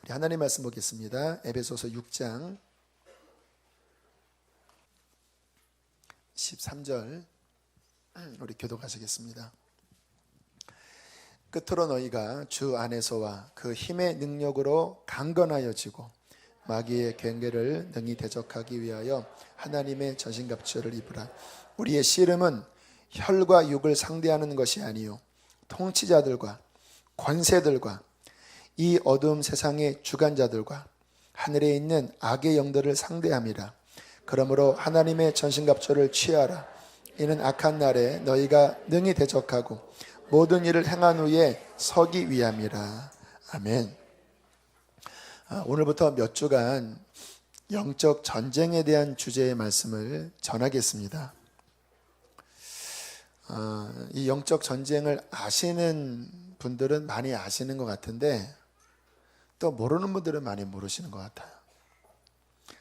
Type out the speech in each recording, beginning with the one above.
하나님 말씀 보겠습니다. 에베소서 6장 13절 우리 교독하시겠습니다. 끝으로 너희가 주 안에서와 그 힘의 능력으로 강건하여지고 마귀의 경계를 능히 대적하기 위하여 하나님의 전신갑주를 입으라. 우리의 씨름은 혈과 육을 상대하는 것이 아니요 통치자들과 권세들과 이 어두움 세상의 주관자들과 하늘에 있는 악의 영들을 상대함이라. 그러므로 하나님의 전신갑주를 취하라. 이는 악한 날에 너희가 능히 대적하고 모든 일을 행한 후에 서기 위함이라. 아멘. 오늘부터 몇 주간 영적 전쟁에 대한 주제의 말씀을 전하겠습니다. 이 영적 전쟁을 아시는 분들은 많이 아시는 것 같은데 또 모르는 분들은 많이 모르시는 것 같아요.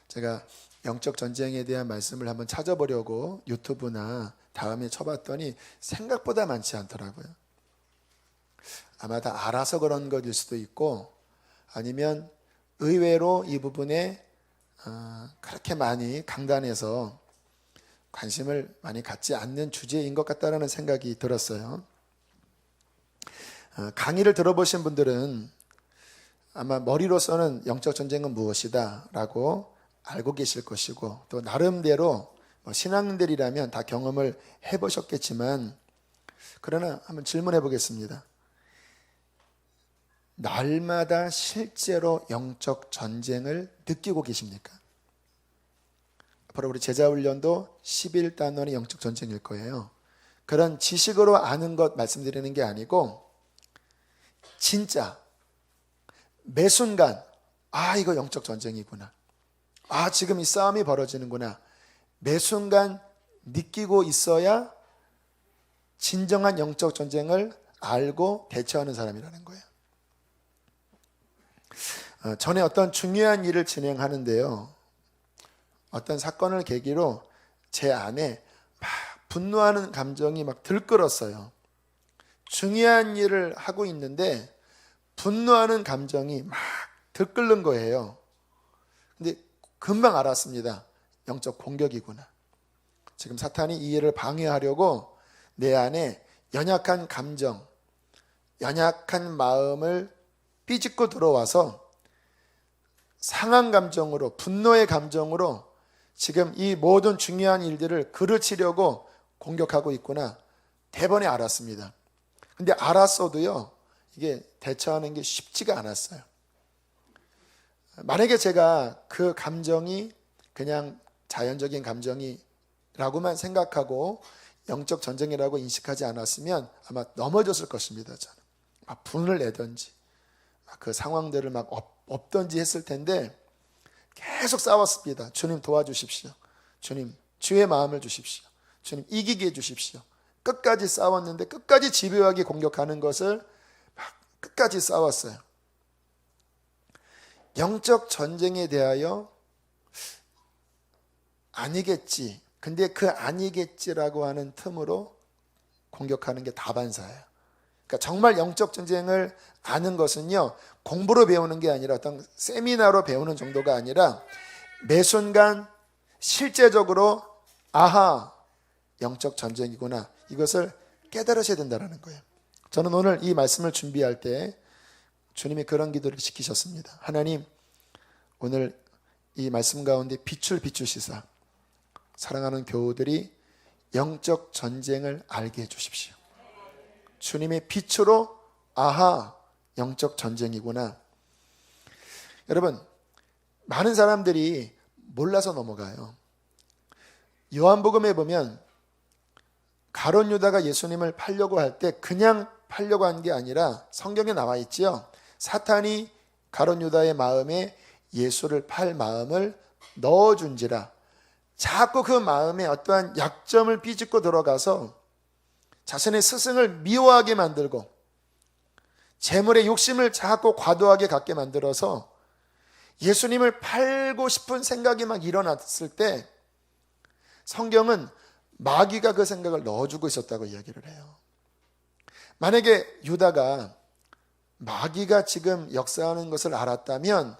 제가 영적 전쟁에 대한 말씀을 한번 찾아보려고 유튜브나 다음에 쳐봤더니 생각보다 많지 않더라고요. 아마 다 알아서 그런 것일 수도 있고 아니면 의외로 이 부분에 그렇게 많이 강단에서 관심을 많이 갖지 않는 주제인 것 같다는 생각이 들었어요. 강의를 들어보신 분들은 아마 머리로서는 영적 전쟁은 무엇이다 라고 알고 계실 것이고 또 나름대로 신앙인들이라면 다 경험을 해보셨겠지만 그러나 한번 질문해 보겠습니다. 날마다 실제로 영적 전쟁을 느끼고 계십니까? 앞으로 우리 제자훈련도 11단원의 영적 전쟁일 거예요. 그런 지식으로 아는 것 말씀드리는 게 아니고 진짜 매 순간 이거 영적 전쟁이구나. 지금 이 싸움이 벌어지는구나. 매 순간 느끼고 있어야 진정한 영적 전쟁을 알고 대처하는 사람이라는 거예요. 전에 어떤 중요한 일을 진행하는데요. 어떤 사건을 계기로 제 안에 막 분노하는 감정이 막 들끓었어요. 중요한 일을 하고 있는데 분노하는 감정이 막 들끓는 거예요. 근데 금방 알았습니다. 영적 공격이구나. 지금 사탄이 이 일을 방해하려고 내 안에 연약한 감정, 연약한 마음을 삐집고 들어와서 상한 감정으로, 분노의 감정으로 지금 이 모든 중요한 일들을 그르치려고 공격하고 있구나. 대번에 알았습니다. 근데 알았어도요, 이게 대처하는 게 쉽지가 않았어요. 만약에 제가 그 감정이 그냥 자연적인 감정이라고만 생각하고 영적 전쟁이라고 인식하지 않았으면 아마 넘어졌을 것입니다. 저는 막 분을 내든지 그 상황들을 막 엎든지 했을 텐데 계속 싸웠습니다. 주님 도와주십시오. 주님 주의 마음을 주십시오. 주님 이기게 해주십시오. 끝까지 싸웠는데 끝까지 집요하게 공격하는 것을 막 끝까지 싸웠어요. 영적 전쟁에 대하여 아니겠지. 근데 그 아니겠지라고 하는 틈으로 공격하는 게 다반사예요. 그러니까 정말 영적 전쟁을 아는 것은요, 공부로 배우는 게 아니라 어떤 세미나로 배우는 정도가 아니라 매 순간 실제적으로 영적 전쟁이구나. 이것을 깨달으셔야 된다는 거예요. 저는 오늘 이 말씀을 준비할 때 주님이 그런 기도를 시키셨습니다. 하나님, 오늘 이 말씀 가운데 빛을 비추시사 사랑하는 교우들이 영적 전쟁을 알게 해주십시오. 주님의 빛으로 영적 전쟁이구나. 여러분, 많은 사람들이 몰라서 넘어가요. 요한복음에 보면 가룟 유다가 예수님을 팔려고 할 때 그냥 팔려고 한 게 아니라 성경에 나와 있지요. 사탄이 가룟 유다의 마음에 예수를 팔 마음을 넣어준지라. 자꾸 그 마음에 어떠한 약점을 삐집고 들어가서 자신의 스승을 미워하게 만들고 재물의 욕심을 자꾸 과도하게 갖게 만들어서 예수님을 팔고 싶은 생각이 막 일어났을 때 성경은 마귀가 그 생각을 넣어주고 있었다고 이야기를 해요. 만약에 유다가 마귀가 지금 역사하는 것을 알았다면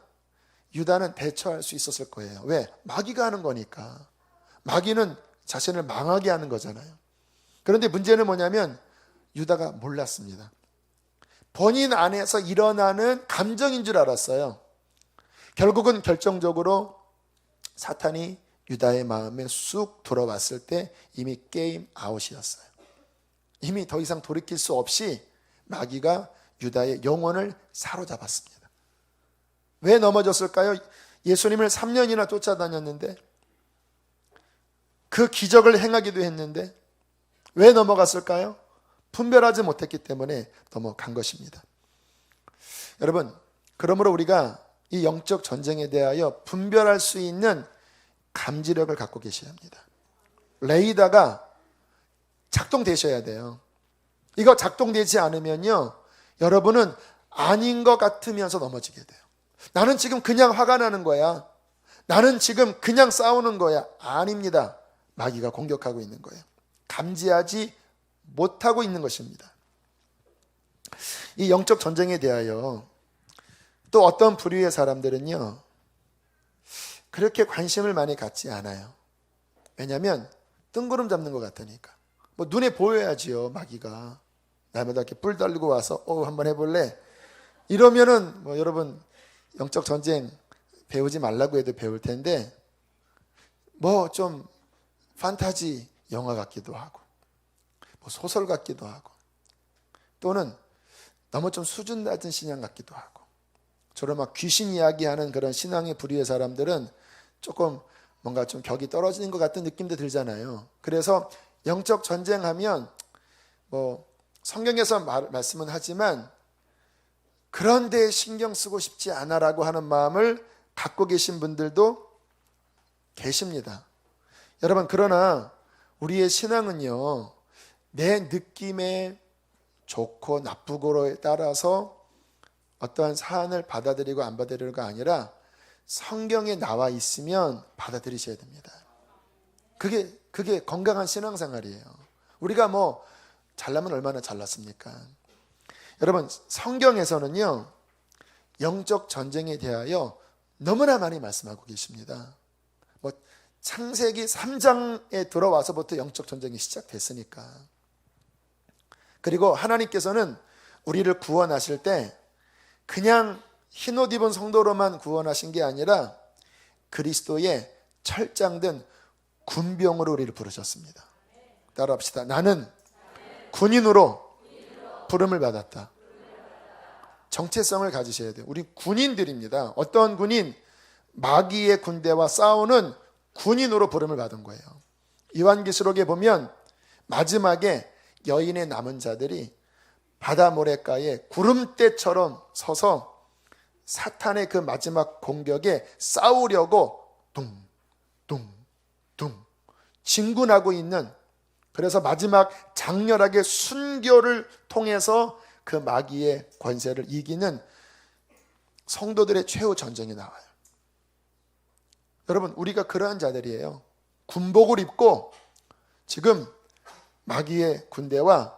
유다는 대처할 수 있었을 거예요. 왜? 마귀가 하는 거니까. 마귀는 자신을 망하게 하는 거잖아요. 그런데 문제는 뭐냐면 유다가 몰랐습니다. 본인 안에서 일어나는 감정인 줄 알았어요. 결국은 결정적으로 사탄이 유다의 마음에 쑥 들어왔을 때 이미 게임 아웃이었어요. 이미 더 이상 돌이킬 수 없이 마귀가 유다의 영혼을 사로잡았습니다. 왜 넘어졌을까요? 예수님을 3년이나 쫓아다녔는데, 그 기적을 행하기도 했는데 왜 넘어갔을까요? 분별하지 못했기 때문에 넘어간 것입니다. 여러분, 그러므로 우리가 이 영적 전쟁에 대하여 분별할 수 있는 감지력을 갖고 계셔야 합니다. 레이더가 작동되셔야 돼요. 이거 작동되지 않으면요, 여러분은 아닌 것 같으면서 넘어지게 돼요. 나는 지금 그냥 화가 나는 거야. 나는 지금 그냥 싸우는 거야. 아닙니다. 마귀가 공격하고 있는 거예요. 감지하지 못하고 있는 것입니다. 이 영적 전쟁에 대하여 또 어떤 부류의 사람들은요, 그렇게 관심을 많이 갖지 않아요. 왜냐하면 뜬구름 잡는 것 같으니까. 뭐 눈에 보여야지요. 마귀가 날마다 이렇게 뿔 달리고 와서 한번 해볼래? 이러면은 뭐 여러분 영적 전쟁 배우지 말라고 해도 배울 텐데, 뭐 좀 판타지 영화 같기도 하고, 뭐 소설 같기도 하고, 또는 너무 좀 수준 낮은 신앙 같기도 하고, 저런 막 귀신 이야기하는 그런 신앙의 부류의 사람들은 조금 뭔가 좀 격이 떨어지는 것 같은 느낌도 들잖아요. 그래서 영적 전쟁하면 뭐 성경에서 말씀은 하지만 그런 데에 신경 쓰고 싶지 않아라고 하는 마음을 갖고 계신 분들도 계십니다. 여러분, 그러나 우리의 신앙은요, 내 느낌에 좋고 나쁘고에 따라서 어떠한 사안을 받아들이고 안 받아들이고가 아니라 성경에 나와 있으면 받아들이셔야 됩니다. 그게 건강한 신앙생활이에요. 우리가 뭐 잘나면 얼마나 잘났습니까? 여러분, 성경에서는요, 영적 전쟁에 대하여 너무나 많이 말씀하고 계십니다. 뭐 창세기 3장에 들어와서부터 영적 전쟁이 시작됐으니까. 그리고 하나님께서는 우리를 구원하실 때 그냥 흰옷 입은 성도로만 구원하신 게 아니라 그리스도의 철장된 군병으로 우리를 부르셨습니다. 따라합시다. 나는 군인으로 부름을 받았다. 정체성을 가지셔야 돼요. 우리 군인들입니다. 어떤 군인? 마귀의 군대와 싸우는 군인으로 부름을 받은 거예요. 요한계시록에 보면 마지막에 여인의 남은 자들이 바다 모래가에 구름대처럼 서서 사탄의 그 마지막 공격에 싸우려고 둥둥둥 진군하고 있는, 그래서 마지막 장렬하게 순교를 통해서 그 마귀의 권세를 이기는 성도들의 최후 전쟁이 나와요. 여러분, 우리가 그러한 자들이에요. 군복을 입고 지금 마귀의 군대와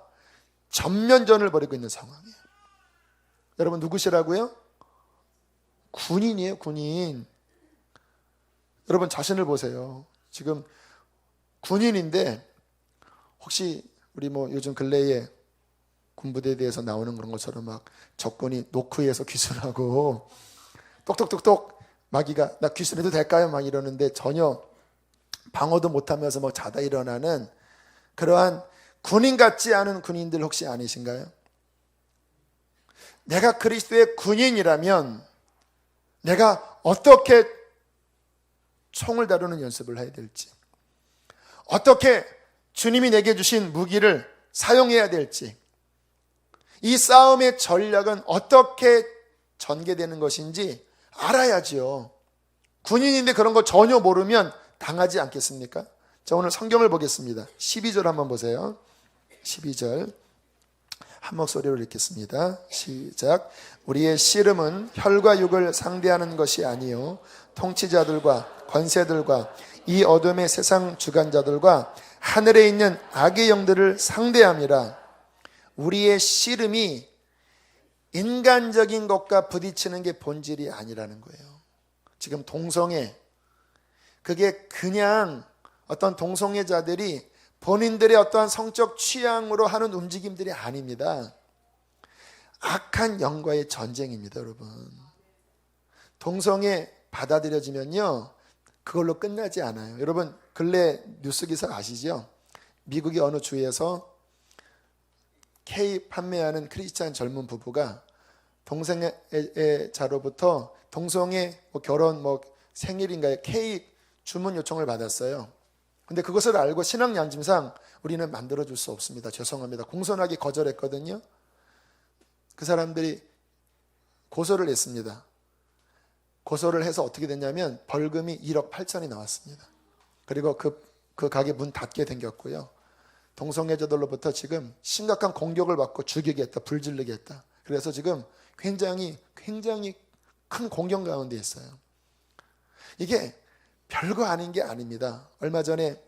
전면전을 벌이고 있는 상황이에요. 여러분, 누구시라고요? 군인이에요, 군인. 여러분, 자신을 보세요. 지금 군인인데, 혹시 우리 뭐 요즘 근래에 군부대에 대해서 나오는 그런 것처럼 막 적군이 노크에서 귀순하고 똑똑똑똑 마귀가 나 귀순해도 될까요? 막 이러는데 전혀 방어도 못하면서 뭐 자다 일어나는 그러한 군인 같지 않은 군인들 혹시 아니신가요? 내가 그리스도의 군인이라면 내가 어떻게 총을 다루는 연습을 해야 될지, 어떻게 주님이 내게 주신 무기를 사용해야 될지, 이 싸움의 전략은 어떻게 전개되는 것인지 알아야지요. 군인인데 그런 거 전혀 모르면 당하지 않겠습니까? 자, 오늘 성경을 보겠습니다. 12절 한번 보세요. 12절 한 목소리로 읽겠습니다. 시작. 우리의 씨름은 혈과 육을 상대하는 것이 아니요 통치자들과 권세들과 이 어둠의 세상 주관자들과 하늘에 있는 악의 영들을 상대함이라. 우리의 씨름이 인간적인 것과 부딪히는 게 본질이 아니라는 거예요. 지금 동성애, 그게 그냥 어떤 동성애자들이 본인들의 어떠한 성적 취향으로 하는 움직임들이 아닙니다. 악한 영과의 전쟁입니다, 여러분. 동성애 받아들여지면요, 그걸로 끝나지 않아요. 여러분, 근래 뉴스 기사 아시죠? 미국의 어느 주에서 K 판매하는 크리스찬 젊은 부부가 동성애자로부터 동성애 결혼 생일인가에 케이크 주문 요청을 받았어요. 근데 그것을 알고 신앙 양심상 우리는 만들어줄 수 없습니다. 죄송합니다. 공손하게 거절했거든요. 그 사람들이 고소를 했습니다. 고소를 해서 어떻게 됐냐면 벌금이 1억 8천이 나왔습니다. 그리고 그 가게 문 닫게 생겼고요. 동성애자들로부터 지금 심각한 공격을 받고 죽이게 했다, 불질르게 했다. 그래서 지금 굉장히 큰 공경 가운데 있어요. 이게 별거 아닌 게 아닙니다. 얼마 전에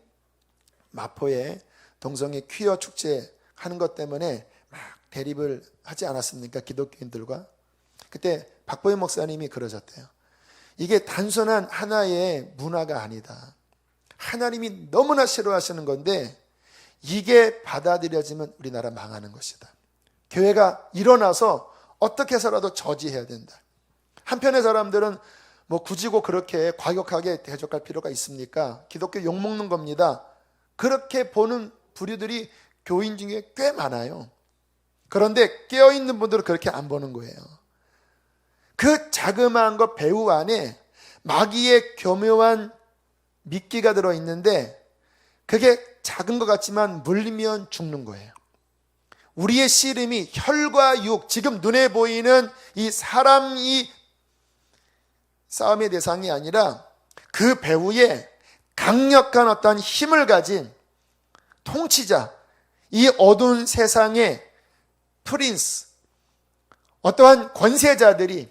마포에 동성애 퀴어 축제 하는 것 때문에 막 대립을 하지 않았습니까? 기독교인들과. 그때 박보영 목사님이 그러셨대요. 이게 단순한 하나의 문화가 아니다. 하나님이 너무나 싫어하시는 건데 이게 받아들여지면 우리나라 망하는 것이다. 교회가 일어나서 어떻게 해서라도 저지해야 된다. 한편의 사람들은 굳이 그렇게 과격하게 대적할 필요가 있습니까? 기독교 욕먹는 겁니다. 그렇게 보는 부류들이 교인 중에 꽤 많아요. 그런데 깨어있는 분들은 그렇게 안 보는 거예요. 그 자그마한 것 배후 안에 마귀의 교묘한 미끼가 들어있는데 그게 작은 것 같지만 물리면 죽는 거예요. 우리의 씨름이 혈과 육, 지금 눈에 보이는 이 사람이 싸움의 대상이 아니라 그 배후에 강력한 어떤 힘을 가진 통치자, 이 어두운 세상의 프린스, 어떠한 권세자들이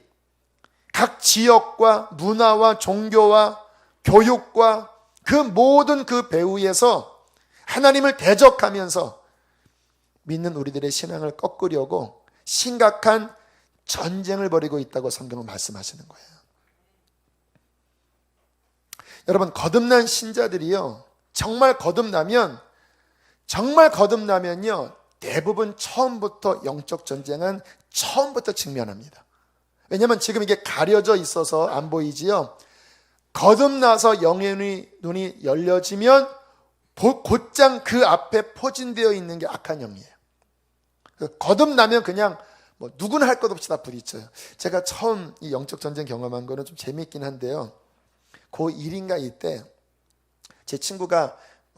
각 지역과 문화와 종교와 교육과 그 모든 그 배후에서 하나님을 대적하면서 믿는 우리들의 신앙을 꺾으려고 심각한 전쟁을 벌이고 있다고 성경은 말씀하시는 거예요. 여러분, 거듭난 신자들이요, 정말 거듭나면요, 대부분 처음부터 영적 전쟁은 처음부터 직면합니다. 왜냐하면 지금 이게 가려져 있어서 안 보이지요. 거듭나서 영의 눈이 열려지면 곧장 그 앞에 포진되어 있는 게 악한 영이에요. 거듭나면 그냥 누구나 할 것 없이 다 부딪혀요. 제가 처음 이 영적 전쟁 경험한 거는 좀 재미있긴 한데요. 고1인가 이때 제 친구가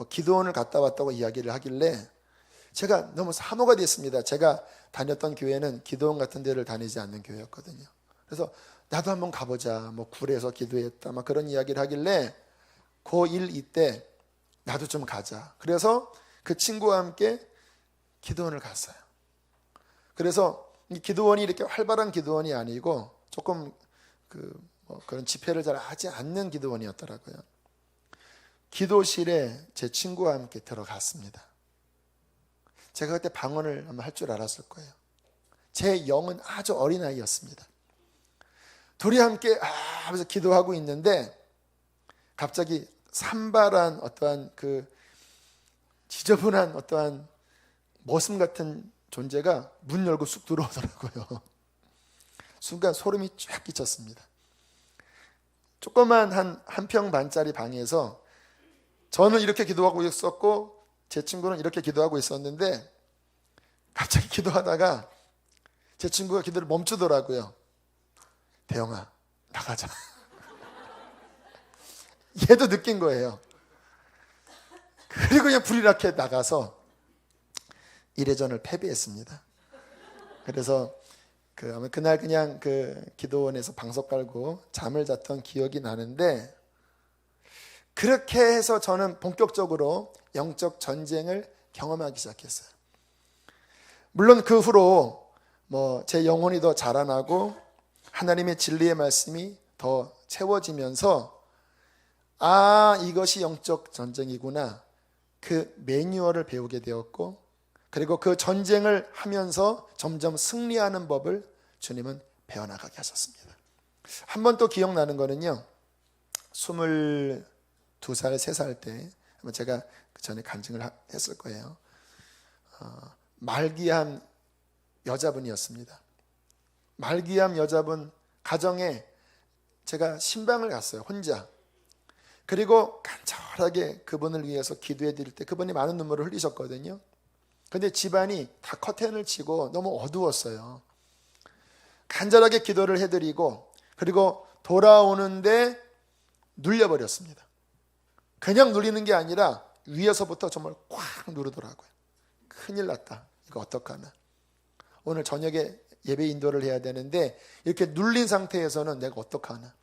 기도원을 갔다 왔다고 이야기를 하길래 제가 너무 사모가 됐습니다. 제가 다녔던 교회는 기도원 같은 데를 다니지 않는 교회였거든요. 그래서 나도 한번 가보자, 굴에서 기도했다, 그런 이야기를 하길래 고1 이때 나도 좀 가자. 그래서 그 친구와 함께 기도원을 갔어요. 그래서 이 기도원이 이렇게 활발한 기도원이 아니고 조금 그런 집회를 잘 하지 않는 기도원이었더라고요. 기도실에 제 친구와 함께 들어갔습니다. 제가 그때 방언을 아마 할 줄 알았을 거예요. 제 영은 아주 어린아이였습니다. 둘이 함께 하면서 기도하고 있는데 갑자기 산발한 어떠한 지저분한 어떠한 머슴 같은 존재가 문 열고 쑥 들어오더라고요. 순간 소름이 쫙 끼쳤습니다. 조그만 한 평 반짜리 방에서 저는 이렇게 기도하고 있었고 제 친구는 이렇게 기도하고 있었는데 갑자기 기도하다가 제 친구가 기도를 멈추더라고요. 대영아, 나가자. 얘도 느낀 거예요. 그리고 그냥 불이라게 나가서 이래전을 패배했습니다. 그래서 아마 그날 그냥 기도원에서 방석 깔고 잠을 잤던 기억이 나는데, 그렇게 해서 저는 본격적으로 영적 전쟁을 경험하기 시작했어요. 물론 그 후로 제 영혼이 더 자라나고 하나님의 진리의 말씀이 더 채워지면서 이것이 영적 전쟁이구나, 그 매뉴얼을 배우게 되었고, 그리고 그 전쟁을 하면서 점점 승리하는 법을 주님은 배워나가게 하셨습니다. 한 번 또 기억나는 거는요, 22살, 3살 때 제가 그 전에 간증을 했을 거예요. 말기암 여자분이었습니다. 말기암 여자분 가정에 제가 신방을 갔어요, 혼자. 그리고 간절하게 그분을 위해서 기도해 드릴 때 그분이 많은 눈물을 흘리셨거든요. 근데 집안이 다 커튼을 치고 너무 어두웠어요. 간절하게 기도를 해드리고 그리고 돌아오는데 눌려버렸습니다. 그냥 눌리는 게 아니라 위에서부터 정말 꽉 누르더라고요. 큰일 났다, 이거 어떡하나. 오늘 저녁에 예배 인도를 해야 되는데 이렇게 눌린 상태에서는 내가 어떡하나.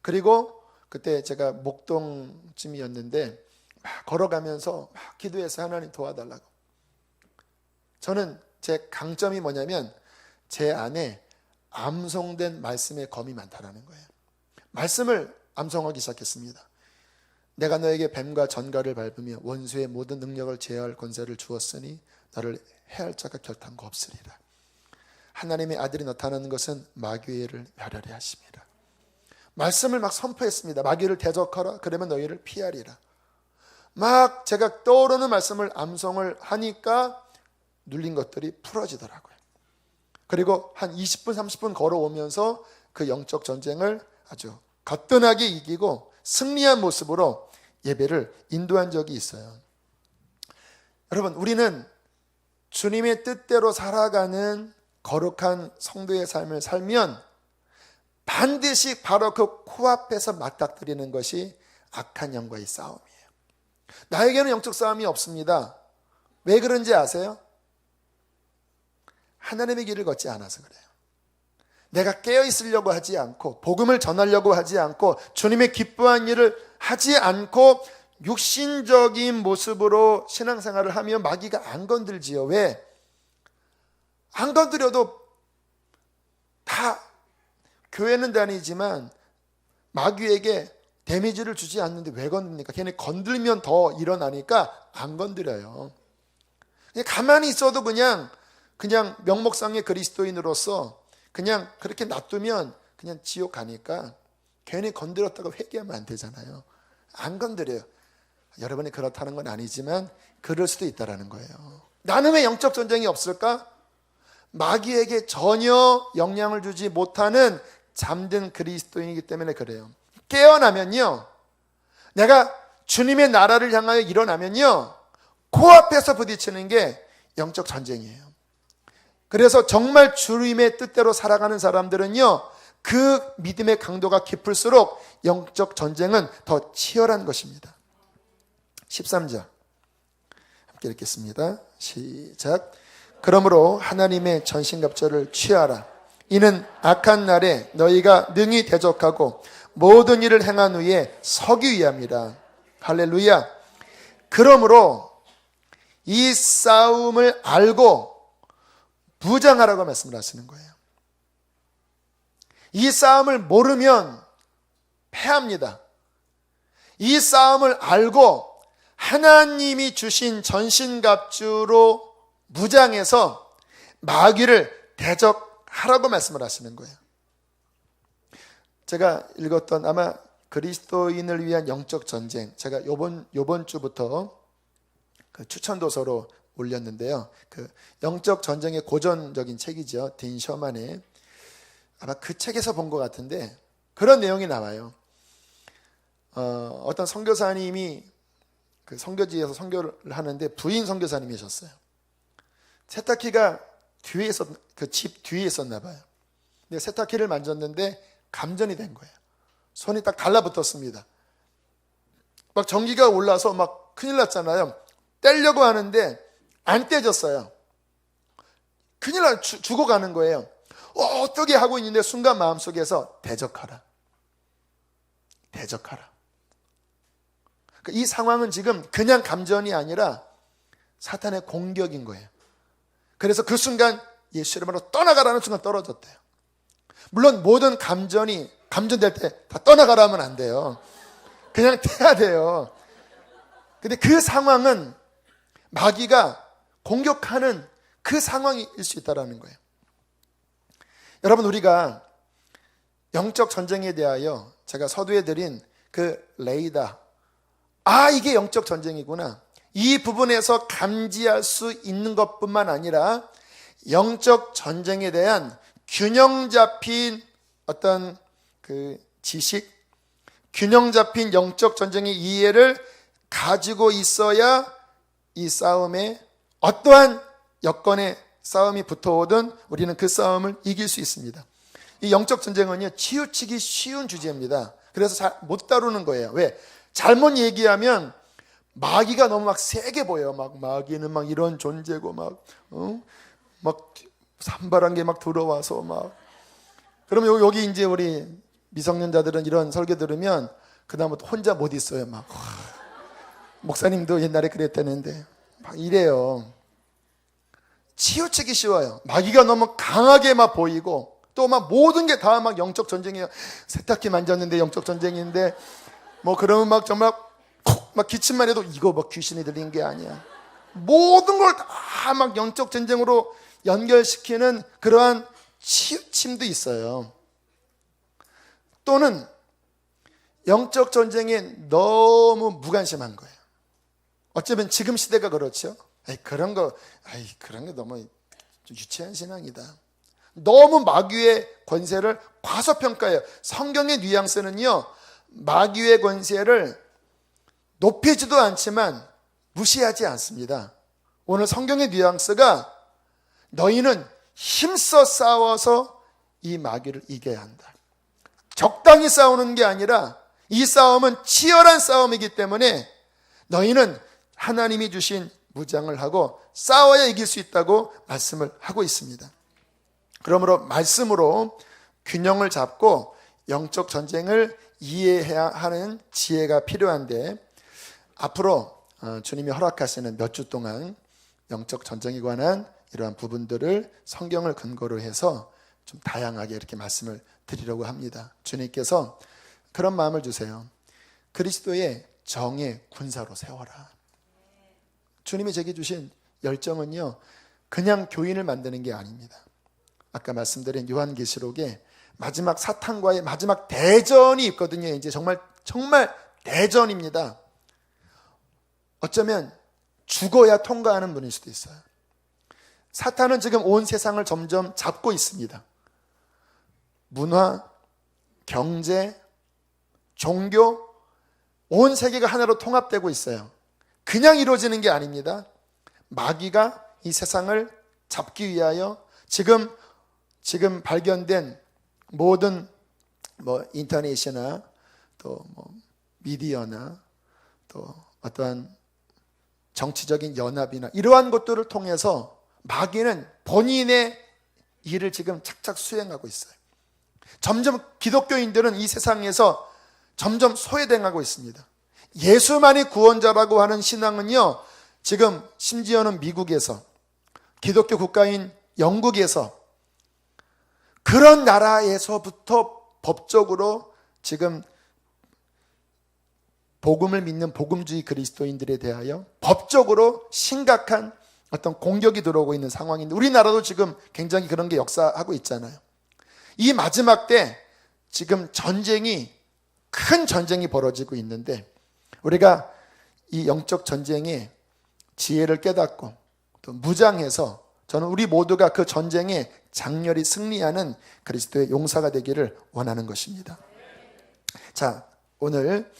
그리고 그때 제가 목동쯤이었는데 막 걸어가면서 막 기도해서 하나님 도와달라고. 저는 제 강점이 뭐냐면 제 안에 암송된 말씀의 검이 많다라는 거예요. 말씀을 암송하기 시작했습니다. 내가 너에게 뱀과 전갈을 밟으며 원수의 모든 능력을 제어할 권세를 주었으니 너를 해할 자가 결단코 없으리라. 하나님의 아들이 나타나는 것은 마귀를 멸하려 하심이라. 말씀을 막 선포했습니다. 마귀를 대적하라, 그러면 너희를 피하리라. 막 제가 떠오르는 말씀을 암송을 하니까 눌린 것들이 풀어지더라고요. 그리고 한 20분 30분 걸어오면서 그 영적 전쟁을 아주 거뜬하게 이기고 승리한 모습으로 예배를 인도한 적이 있어요. 여러분, 우리는 주님의 뜻대로 살아가는 거룩한 성도의 삶을 살면 반드시 바로 그 코앞에서 맞닥뜨리는 것이 악한 영과의 싸움이에요. 나에게는 영적 싸움이 없습니다. 왜 그런지 아세요? 하나님의 길을 걷지 않아서 그래요. 내가 깨어있으려고 하지 않고 복음을 전하려고 하지 않고 주님의 기뻐한 일을 하지 않고 육신적인 모습으로 신앙생활을 하면 마귀가 안 건들지요. 왜? 안 건드려도 다 교회는 다니지만 마귀에게 데미지를 주지 않는데 왜 건듭니까? 걔네 건들면 더 일어나니까 안 건드려요. 그냥 가만히 있어도 그냥 명목상의 그리스도인으로서 그냥 그렇게 놔두면 그냥 지옥 가니까 괜히 건드렸다고 회개하면 안 되잖아요. 안 건드려요. 여러분이 그렇다는 건 아니지만 그럴 수도 있다는 거예요. 나는 왜 영적 전쟁이 없을까? 마귀에게 전혀 영향을 주지 못하는 잠든 그리스도인이기 때문에 그래요. 깨어나면요, 내가 주님의 나라를 향하여 일어나면요, 코앞에서 부딪히는 게 영적 전쟁이에요. 그래서 정말 주님의 뜻대로 살아가는 사람들은요, 그 믿음의 강도가 깊을수록 영적 전쟁은 더 치열한 것입니다. 13절 함께 읽겠습니다. 시작. 그러므로 하나님의 전신갑주를 취하라. 이는 악한 날에 너희가 능히 대적하고 모든 일을 행한 후에 서기 위함이라. 할렐루야. 그러므로 이 싸움을 알고 무장하라고 말씀을 하시는 거예요. 이 싸움을 모르면 패합니다. 이 싸움을 알고 하나님이 주신 전신갑주로 무장해서 마귀를 대적하라고 말씀을 하시는 거예요. 제가 읽었던 아마 그리스도인을 위한 영적 전쟁, 제가 요번 주부터 그 추천도서로 올렸는데요. 그 영적 전쟁의 고전적인 책이죠. 딘 셔만의, 아마 그 책에서 본 것 같은데 그런 내용이 나와요. 어떤 선교사님이 그 선교지에서 선교를 하는데 부인 선교사님이셨어요. 세탁기가 뒤에 그 집 뒤에 있었나 봐요. 근데 세탁기를 만졌는데 감전이 된 거예요. 손이 딱 달라붙었습니다. 막 전기가 올라서 막 큰일 났잖아요. 떼려고 하는데 안 떼졌어요. 큰일 나, 죽어가는 거예요. 어떻게 하고 있는데 순간 마음속에서 대적하라. 대적하라. 이 상황은 지금 그냥 감전이 아니라 사탄의 공격인 거예요. 그래서 그 순간 예수 이름으로 떠나가라는 순간 떨어졌대요. 물론 모든 감전될 때 다 떠나가라 하면 안 돼요. 그냥 태야 돼요. 근데 그 상황은 마귀가 공격하는 그 상황일 수 있다는 거예요. 여러분, 우리가 영적 전쟁에 대하여 제가 서두에 드린 그 레이더, 이게 영적 전쟁이구나, 이 부분에서 감지할 수 있는 것뿐만 아니라 영적 전쟁에 대한 균형 잡힌 어떤 그 지식, 균형 잡힌 영적 전쟁의 이해를 가지고 있어야 이 싸움에 어떠한 여건의 싸움이 붙어오든 우리는 그 싸움을 이길 수 있습니다. 이 영적 전쟁은요, 치우치기 쉬운 주제입니다. 그래서 잘 못 다루는 거예요. 왜? 잘못 얘기하면 마귀가 너무 막 세게 보여요. 막 마귀는 막 이런 존재고 막 산발한 게 막 들어와서 막. 그러면 여기 이제 우리 미성년자들은 이런 설교 들으면 그다음부터 혼자 못 있어요. 막 목사님도 옛날에 그랬다는데 막 이래요. 치우치기 쉬워요. 마귀가 너무 강하게 막 보이고 또 막 모든 게 다 막 영적 전쟁이에요. 세탁기 만졌는데 영적 전쟁인데 뭐 그러면 막 정말 콕 막 기침만 해도 이거 막 귀신이 들린 게 아니야. 모든 걸 다 막 영적 전쟁으로 연결시키는 그러한 치우침도 있어요. 또는 영적 전쟁에 너무 무관심한 거예요. 어쩌면 지금 시대가 그렇죠. 그런 거 너무 유치한 신앙이다. 너무 마귀의 권세를 과소평가해요. 성경의 뉘앙스는요, 마귀의 권세를 높이지도 않지만 무시하지 않습니다. 오늘 성경의 뉘앙스가 너희는 힘써 싸워서 이 마귀를 이겨야 한다. 적당히 싸우는 게 아니라 이 싸움은 치열한 싸움이기 때문에 너희는 하나님이 주신 무장을 하고 싸워야 이길 수 있다고 말씀을 하고 있습니다. 그러므로 말씀으로 균형을 잡고 영적 전쟁을 이해해야 하는 지혜가 필요한데, 앞으로 주님이 허락하시는 몇 주 동안 영적 전쟁에 관한 이러한 부분들을 성경을 근거로 해서 좀 다양하게 이렇게 말씀을 드리려고 합니다. 주님께서 그런 마음을 주세요. 그리스도의 정의 군사로 세워라. 주님이 제게 주신 열정은요, 그냥 교인을 만드는 게 아닙니다. 아까 말씀드린 요한계시록에 마지막 사탄과의 마지막 대전이 있거든요. 이제 정말 대전입니다. 어쩌면 죽어야 통과하는 분일 수도 있어요. 사탄은 지금 온 세상을 점점 잡고 있습니다. 문화, 경제, 종교, 온 세계가 하나로 통합되고 있어요. 그냥 이루어지는 게 아닙니다. 마귀가 이 세상을 잡기 위하여 지금 발견된 모든 인터넷이나 또 미디어나 또 어떠한 정치적인 연합이나 이러한 것들을 통해서 마귀는 본인의 일을 지금 착착 수행하고 있어요. 점점 기독교인들은 이 세상에서 점점 소외당하고 있습니다. 예수만이 구원자라고 하는 신앙은요, 지금 심지어는 미국에서, 기독교 국가인 영국에서, 그런 나라에서부터 법적으로 지금 복음을 믿는 복음주의 그리스도인들에 대하여 법적으로 심각한 어떤 공격이 들어오고 있는 상황인데, 우리나라도 지금 굉장히 그런 게 역사하고 있잖아요. 이 마지막 때 지금 큰 전쟁이 벌어지고 있는데, 우리가 이 영적 전쟁의 지혜를 깨닫고 또 무장해서 저는 우리 모두가 그 전쟁에 장렬히 승리하는 그리스도의 용사가 되기를 원하는 것입니다. 자, 오늘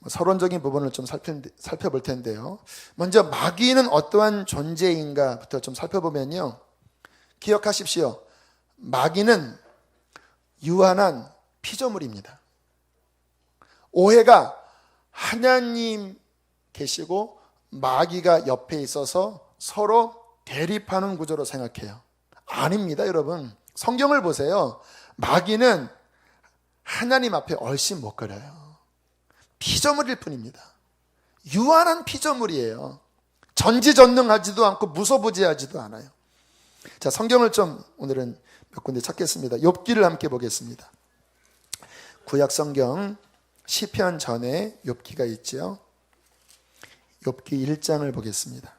서론적인 부분을 좀 살펴볼 텐데요. 먼저 마귀는 어떠한 존재인가부터 좀 살펴보면요, 기억하십시오. 마귀는 유한한 피조물입니다. 오해가 하나님 계시고 마귀가 옆에 있어서 서로 대립하는 구조로 생각해요. 아닙니다, 여러분. 성경을 보세요. 마귀는 하나님 앞에 얼씬 못 거려요. 피조물일 뿐입니다. 유한한 피조물이에요. 전지전능하지도 않고 무소부지하지도 않아요. 자, 성경을 좀 오늘은 몇 군데 찾겠습니다. 욥기를 함께 보겠습니다. 구약 성경 시편 전에 욥기가 있죠. 욥기 1장을 보겠습니다.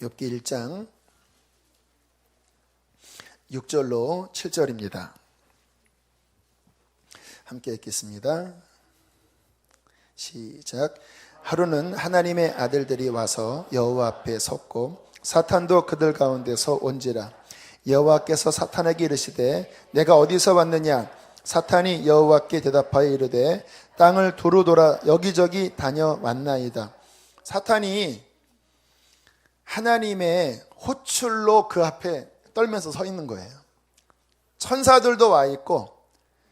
욥기 1장 6절로 7절입니다. 함께 읽겠습니다. 시작. 하루는 하나님의 아들들이 와서 여호와 앞에 섰고 사탄도 그들 가운데서 온지라. 여호와께서 사탄에게 이르시되 내가 어디서 왔느냐? 사탄이 여호와께 대답하여 이르되 땅을 두루 돌아 여기저기 다녀왔나이다. 사탄이 하나님의 호출로 그 앞에 떨면서 서 있는 거예요. 천사들도 와 있고,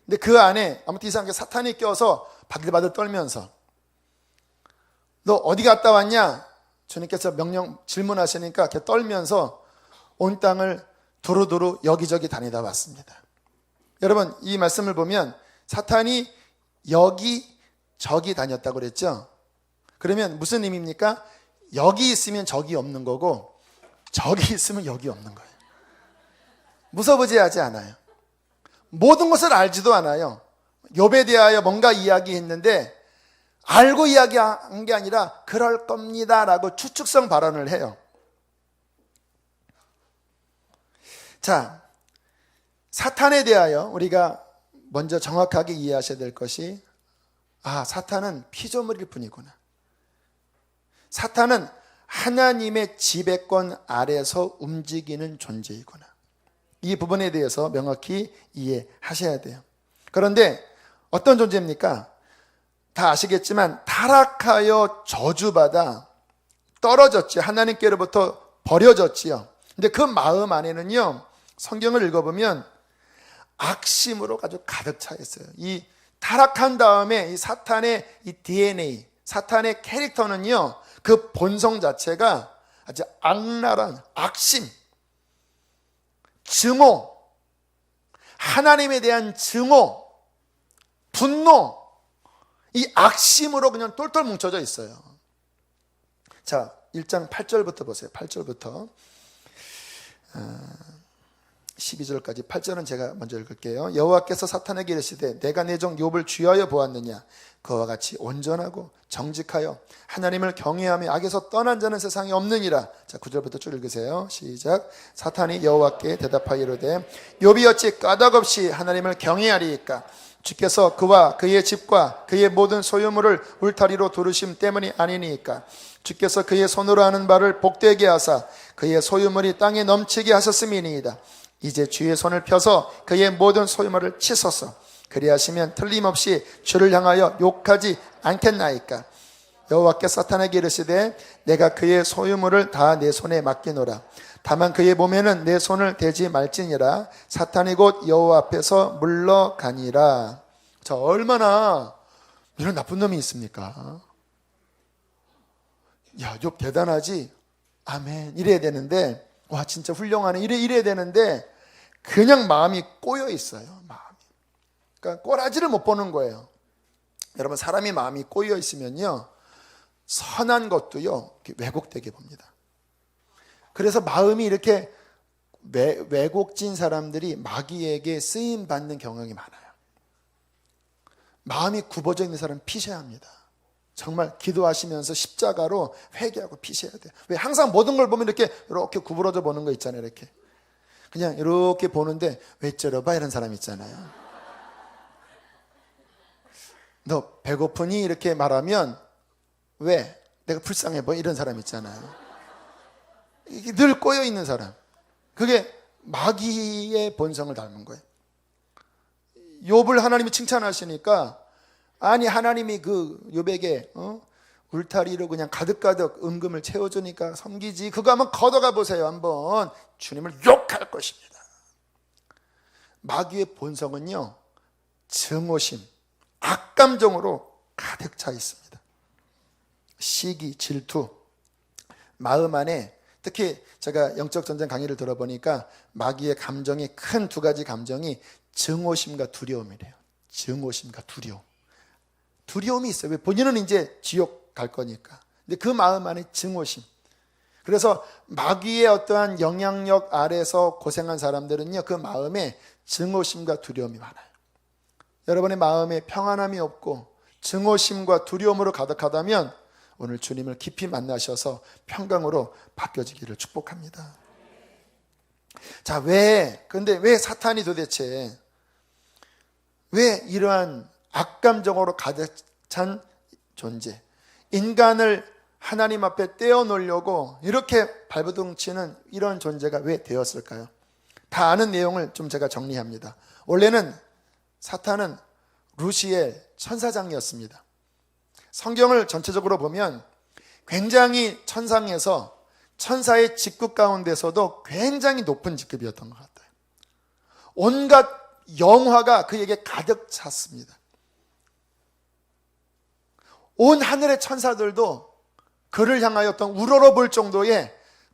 근데 그 안에 아무튼 이상하게 사탄이 껴서 바들바들 떨면서, 너 어디 갔다 왔냐? 주님께서 명령 질문하시니까 이렇게 떨면서 온 땅을 두루두루 여기저기 다니다 왔습니다. 여러분, 이 말씀을 보면 사탄이 여기저기 다녔다고 그랬죠? 그러면 무슨 의미입니까? 여기 있으면 저기 없는 거고 저기 있으면 여기 없는 거예요. 무서워지하지 않아요. 모든 것을 알지도 않아요. 욥에 대하여 뭔가 이야기했는데 알고 이야기한 게 아니라 그럴 겁니다 라고 추측성 발언을 해요. 자, 사탄에 대하여 우리가 먼저 정확하게 이해하셔야 될 것이, 사탄은 피조물일 뿐이구나. 사탄은 하나님의 지배권 아래서 움직이는 존재이구나. 이 부분에 대해서 명확히 이해하셔야 돼요. 그런데 어떤 존재입니까? 다 아시겠지만 타락하여 저주받아 떨어졌지요. 하나님께로부터 버려졌지요. 근데 그 마음 안에는요, 성경을 읽어보면 악심으로 아주 가득 차 있어요. 이 타락한 다음에 이 사탄의 이 DNA, 사탄의 캐릭터는요, 그 본성 자체가 아주 악랄한 악심, 증오, 하나님에 대한 증오, 분노, 이 악심으로 그냥 똘똘 뭉쳐져 있어요. 자, 1장 8절부터 보세요. 8절부터 12절까지. 8절은 제가 먼저 읽을게요. 여호와께서 사탄에게 이르시되 내가 내 종 욥을 쥐하여 보았느냐? 그와 같이 온전하고 정직하여 하나님을 경외하며 악에서 떠난 자는 세상에 없느니라. 자, 9절부터 쭉 읽으세요. 시작. 사탄이 여호와께 대답하여 이르되 욥이 어찌 까닭없이 하나님을 경외하리이까? 주께서 그와 그의 집과 그의 모든 소유물을 울타리로 두르심 때문이 아니니까? 주께서 그의 손으로 하는 바를 복되게 하사 그의 소유물이 땅에 넘치게 하셨음이니이다. 이제 주의 손을 펴서 그의 모든 소유물을 치소서. 그리하시면 틀림없이 주를 향하여 욕하지 않겠나이까? 여호와께 사탄에게 이르시되 내가 그의 소유물을 다 내 손에 맡기노라. 다만 그의 몸에는 내 손을 대지 말지니라. 사탄이 곧 여호와 앞에서 물러가니라. 자, 얼마나 이런 나쁜 놈이 있습니까? 야, 욥 대단하지? 아멘. 이래야 되는데, 와, 진짜 훌륭하네. 이래야 되는데, 그냥 마음이 꼬여 있어요. 마음이. 그러니까 꼬라지를 못 보는 거예요. 여러분, 사람이 마음이 꼬여 있으면요, 선한 것도요, 왜곡되게 봅니다. 그래서 마음이 이렇게 왜곡진 사람들이 마귀에게 쓰임 받는 경향이 많아요. 마음이 굽어져 있는 사람은 피셔야 합니다. 정말 기도하시면서 십자가로 회개하고 피셔야 돼요. 왜? 항상 모든 걸 보면 이렇게 구부러져 보는 거 있잖아요. 이렇게 그냥 이렇게 보는데 왜 쩔어봐 이런 사람 있잖아요. 너 배고프니? 이렇게 말하면 왜? 내가 불쌍해 보여? 이런 사람 있잖아요. 이게 늘 꼬여 있는 사람, 그게 마귀의 본성을 닮은 거예요. 욥을 하나님이 칭찬하시니까, 아니 하나님이 그 욥에게 울타리로 그냥 가득가득 은금을 채워주니까 섬기지. 그거 한번 걷어가 보세요. 한번 주님을 욕할 것입니다. 마귀의 본성은요, 증오심, 악감정으로 가득 차 있습니다. 시기, 질투, 마음 안에, 특히 제가 영적 전쟁 강의를 들어보니까 마귀의 감정이 큰 두 가지 감정이 증오심과 두려움이래요. 증오심과 두려움. 두려움이 있어요. 왜? 본인은 이제 지옥 갈 거니까. 근데 그 마음 안에 증오심. 그래서 마귀의 어떠한 영향력 아래서 고생한 사람들은요, 그 마음에 증오심과 두려움이 많아요. 여러분의 마음에 평안함이 없고 증오심과 두려움으로 가득하다면 오늘 주님을 깊이 만나셔서 평강으로 바뀌어지기를 축복합니다. 자, 근데 왜 사탄이 도대체 왜 이러한 악감정으로 가득 찬 존재, 인간을 하나님 앞에 떼어놓으려고 이렇게 발버둥 치는 이런 존재가 왜 되었을까요? 다 아는 내용을 좀 제가 정리합니다. 원래는 사탄은 루시엘 천사장이었습니다. 성경을 전체적으로 보면 굉장히 천상에서 천사의 직급 가운데서도 굉장히 높은 직급이었던 것 같아요. 온갖 영화가 그에게 가득 찼습니다. 온 하늘의 천사들도 그를 향하여 어떤 우러러볼 정도의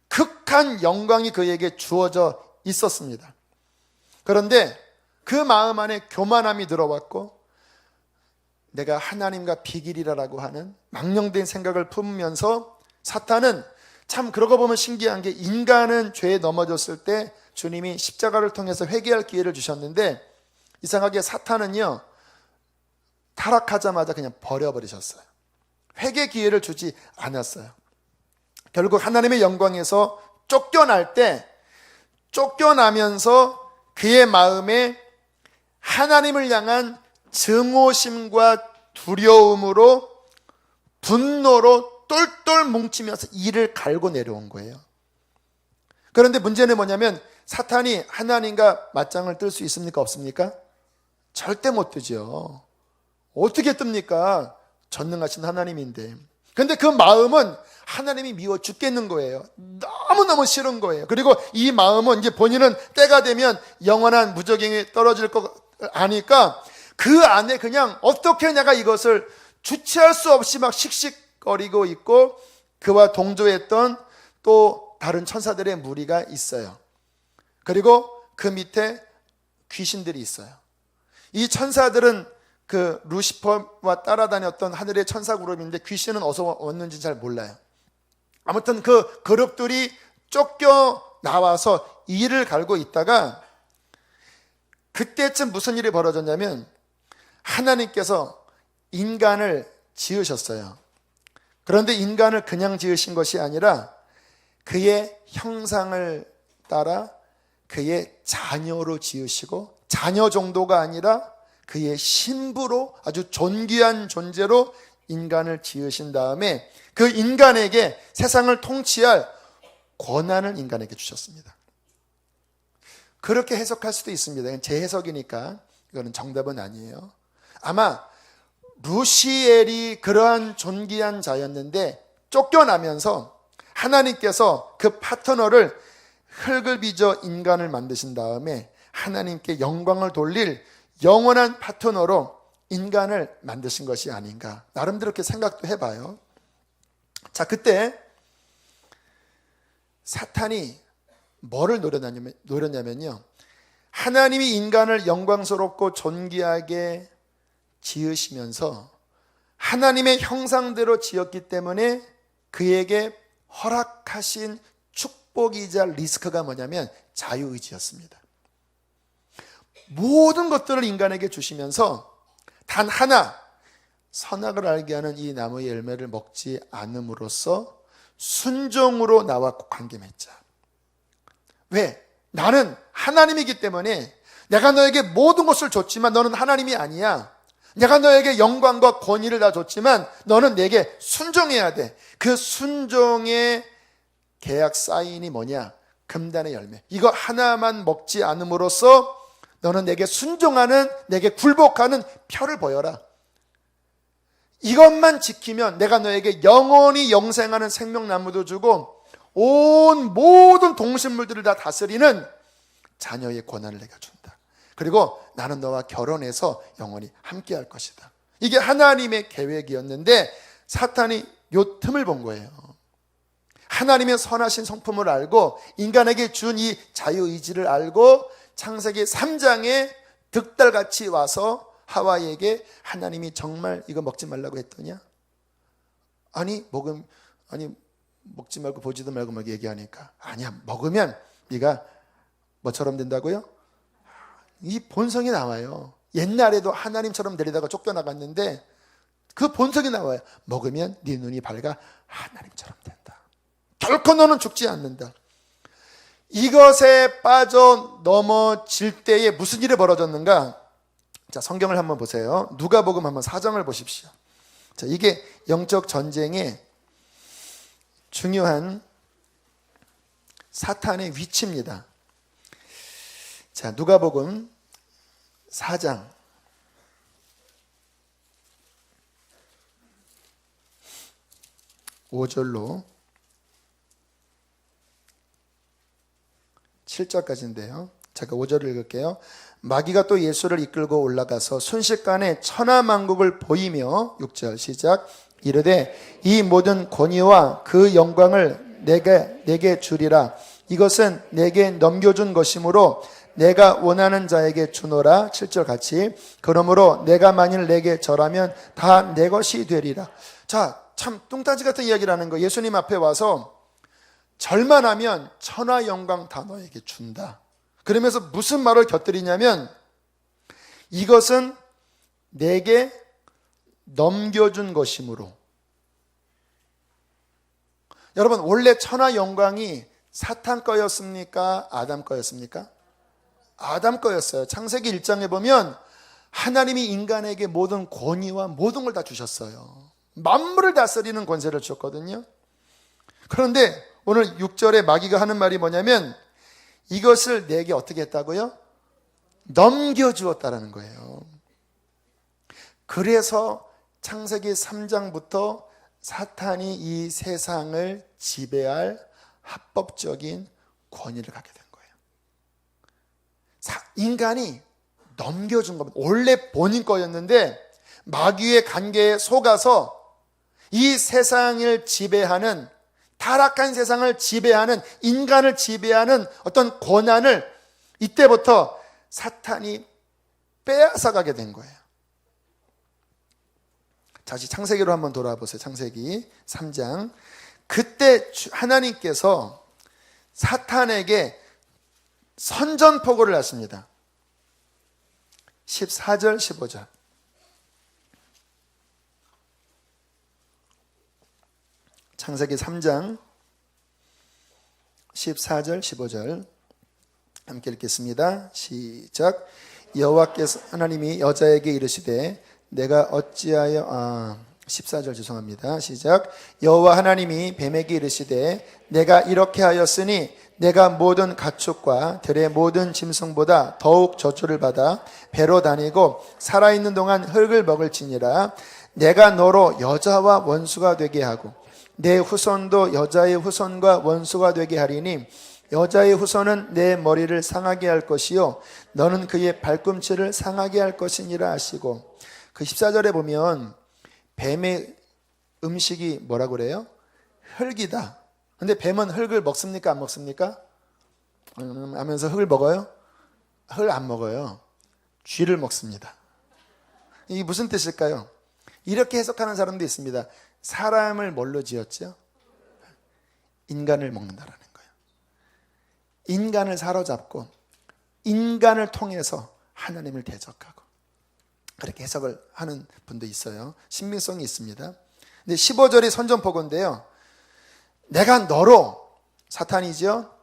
극한 영광이 그에게 주어져 있었습니다. 그런데 그 마음 안에 교만함이 들어왔고 내가 하나님과 비길이라고 하는 망령된 생각을 품으면서 사탄은 참 그러고 보면 신기한 게 인간은 죄에 넘어졌을 때 주님이 십자가를 통해서 회개할 기회를 주셨는데 이상하게 사탄은요 타락하자마자 그냥 버려버리셨어요. 회개 기회를 주지 않았어요. 결국 하나님의 영광에서 쫓겨나면서 그의 마음에 하나님을 향한 증오심과 두려움으로 분노로 똘똘 뭉치면서 이를 갈고 내려온 거예요. 그런데 문제는 뭐냐면 사탄이 하나님과 맞짱을 뜰 수 있습니까? 없습니까? 절대 못 뜨죠. 어떻게 뜹니까? 전능하신 하나님인데. 근데 그 마음은 하나님이 미워 죽겠는 거예요. 너무너무 싫은 거예요. 그리고 이 마음은 이제 본인은 때가 되면 영원한 무적행에 떨어질 거 아니까 그 안에 그냥 어떻게 내가 이것을 주체할 수 없이 막 씩씩거리고 있고 그와 동조했던 또 다른 천사들의 무리가 있어요. 그리고 그 밑에 귀신들이 있어요. 이 천사들은 그 루시퍼와 따라다녔던 하늘의 천사 그룹인데 귀신은 어디서 왔는지 잘 몰라요. 아무튼 그 그룹들이 쫓겨 나와서 이를 갈고 있다가 그때쯤 무슨 일이 벌어졌냐면 하나님께서 인간을 지으셨어요. 그런데 인간을 그냥 지으신 것이 아니라 그의 형상을 따라 그의 자녀로 지으시고 자녀 정도가 아니라 그의 신부로 아주 존귀한 존재로 인간을 지으신 다음에 그 인간에게 세상을 통치할 권한을 인간에게 주셨습니다. 그렇게 해석할 수도 있습니다. 제 해석이니까 이거는 정답은 아니에요. 아마 루시엘이 그러한 존귀한 자였는데 쫓겨나면서 하나님께서 그 파트너를 흙을 빚어 인간을 만드신 다음에 하나님께 영광을 돌릴 영원한 파트너로 인간을 만드신 것이 아닌가. 나름대로 이렇게 생각도 해봐요. 자, 그때 사탄이 뭐를 노렸냐면요. 하나님이 인간을 영광스럽고 존귀하게 지으시면서 하나님의 형상대로 지었기 때문에 그에게 허락하신 축복이자 리스크가 뭐냐면 자유의지였습니다. 모든 것들을 인간에게 주시면서 단 하나 선악을 알게 하는 이 나무의 열매를 먹지 않음으로써 순종으로 나와 관계 맺자. 왜? 나는 하나님이기 때문에 내가 너에게 모든 것을 줬지만 너는 하나님이 아니야. 내가 너에게 영광과 권위를 다 줬지만 너는 내게 순종해야 돼. 그 순종의 계약 사인이 뭐냐? 금단의 열매. 이거 하나만 먹지 않음으로써 너는 내게 순종하는, 내게 굴복하는 표를 보여라. 이것만 지키면 내가 너에게 영원히 영생하는 생명나무도 주고 온 모든 동식물들을 다 다스리는 자녀의 권한을 내가 준다. 그리고 나는 너와 결혼해서 영원히 함께 할 것이다. 이게 하나님의 계획이었는데 사탄이 요 틈을 본 거예요. 하나님의 선하신 성품을 알고 인간에게 준 이 자유의지를 알고 창세기 3장에 득달같이 와서 하와에게 하나님이 정말 이거 먹지 말라고 했더냐? 아니 먹지 말고 보지도 말고 막 얘기하니까 아니야, 먹으면 네가 뭐처럼 된다고요? 이 본성이 나와요. 옛날에도 하나님처럼 내리다가 쫓겨나갔는데 그 본성이 나와요. 먹으면 네 눈이 밝아 하나님처럼 된다. 결코 너는 죽지 않는다. 이것에 빠져 넘어질 때에 무슨 일이 벌어졌는가? 자, 성경을 한번 보세요. 누가복음 한번 4장을 보십시오. 자, 이게 영적 전쟁의 중요한 사탄의 위치입니다. 자, 누가복음 4장 5절로 7절까지인데요. 잠깐 5절을 읽을게요. 마귀가 또 예수를 이끌고 올라가서 순식간에 천하만국을 보이며 6절 시작. 이르되 이 모든 권위와 그 영광을 내게 주리라. 이것은 내게 넘겨준 것이므로 내가 원하는 자에게 주노라. 7절 같이. 그러므로 내가 만일 내게 절하면 다 내 것이 되리라. 자, 참 뚱따지 같은 이야기라는 거. 예수님 앞에 와서 절만 하면 천하 영광 다 너에게 준다. 그러면서 무슨 말을 곁들이냐면 이것은 내게 넘겨준 것이므로. 여러분, 원래 천하 영광이 사탄 거였습니까? 아담 거였습니까? 아담 거였어요. 창세기 1장에 보면 하나님이 인간에게 모든 권위와 모든 걸 다 주셨어요. 만물을 다스리는 권세를 주셨거든요. 그런데 오늘 6절에 마귀가 하는 말이 뭐냐면 이것을 내게 어떻게 했다고요? 넘겨주었다라는 거예요. 그래서 창세기 3장부터 사탄이 이 세상을 지배할 합법적인 권위를 갖게 된 거예요. 인간이 넘겨준 겁니다. 원래 본인 거였는데 마귀의 관계에 속아서 이 세상을 지배하는, 타락한 세상을 지배하는, 인간을 지배하는 어떤 권한을 이때부터 사탄이 빼앗아가게 된 거예요. 다시 창세기로 한번 돌아보세요. 창세기 3장. 그때 하나님께서 사탄에게 선전포고를 하십니다. 14절 15절. 창세기 3장 14절 15절 함께 읽겠습니다. 시작. 여호와께서 하나님이 여자에게 이르시되 내가 어찌하여 14절 죄송합니다. 시작. 여호와 하나님이 뱀에게 이르시되 내가 이렇게 하였으니 내가 모든 가축과 들의 모든 짐승보다 더욱 저주를 받아 배로 다니고 살아있는 동안 흙을 먹을지니라. 내가 너로 여자와 원수가 되게 하고 내 후손도 여자의 후손과 원수가 되게 하리니 여자의 후손은 내 머리를 상하게 할 것이요 너는 그의 발꿈치를 상하게 할 것이니라 하시고, 그 14절에 보면 뱀의 음식이 뭐라고 그래요? 흙이다. 근데 뱀은 흙을 먹습니까? 안 먹습니까? 하면서 흙을 먹어요? 흙을 안 먹어요. 쥐를 먹습니다. 이게 무슨 뜻일까요? 이렇게 해석하는 사람도 있습니다. 사람을 뭘로 지었죠? 인간을 먹는다라는 거예요. 인간을 사로잡고 인간을 통해서 하나님을 대적하고, 그렇게 해석을 하는 분도 있어요. 신빙성이 있습니다. 근데 15절이 선전포고인데요. 내가 너로, 사탄이죠,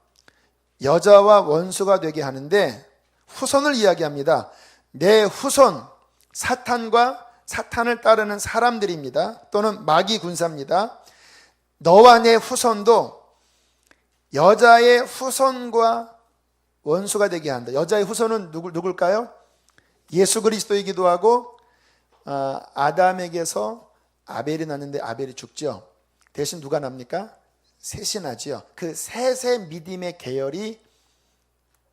여자와 원수가 되게 하는데 후손을 이야기합니다. 내 후손, 사탄과 사탄을 따르는 사람들입니다. 또는 마귀 군사입니다. 너와 내 후손도 여자의 후손과 원수가 되게 한다. 여자의 후손은 누굴까요? 예수 그리스도이기도 하고, 아담에게서 아벨이 났는데 아벨이 죽죠. 대신 누가 납니까? 셋이 나지요. 그 셋의 믿음의 계열이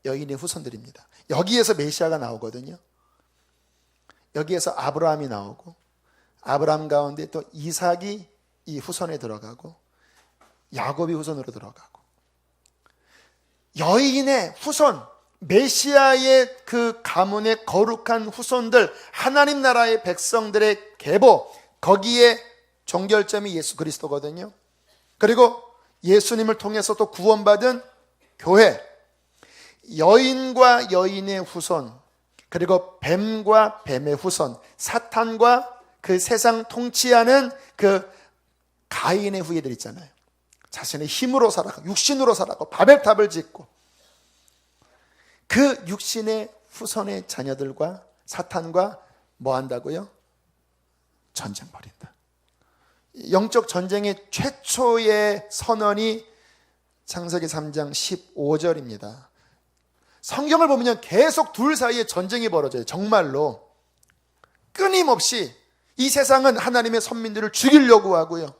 여인의 후손들입니다. 여기에서 메시아가 나오거든요. 여기에서 아브라함이 나오고, 아브라함 가운데 또 이삭이 이 후손에 들어가고, 야곱이 후손으로 들어가고, 여인의 후손, 메시아의 그 가문의 거룩한 후손들, 하나님 나라의 백성들의 계보, 거기에 종결점이 예수 그리스도거든요. 그리고 예수님을 통해서 또 구원받은 교회, 여인과 여인의 후손, 그리고 뱀과 뱀의 후손, 사탄과 그 세상 통치하는 그 가인의 후예들 있잖아요. 자신의 힘으로 살아가고 육신으로 살아가고 바벨탑을 짓고 그 육신의 후손의 자녀들과 사탄과 뭐 한다고요? 전쟁 벌인다. 영적 전쟁의 최초의 선언이 창세기 3장 15절입니다. 성경을 보면 계속 둘 사이에 전쟁이 벌어져요. 정말로 끊임없이 이 세상은 하나님의 선민들을 죽이려고 하고요,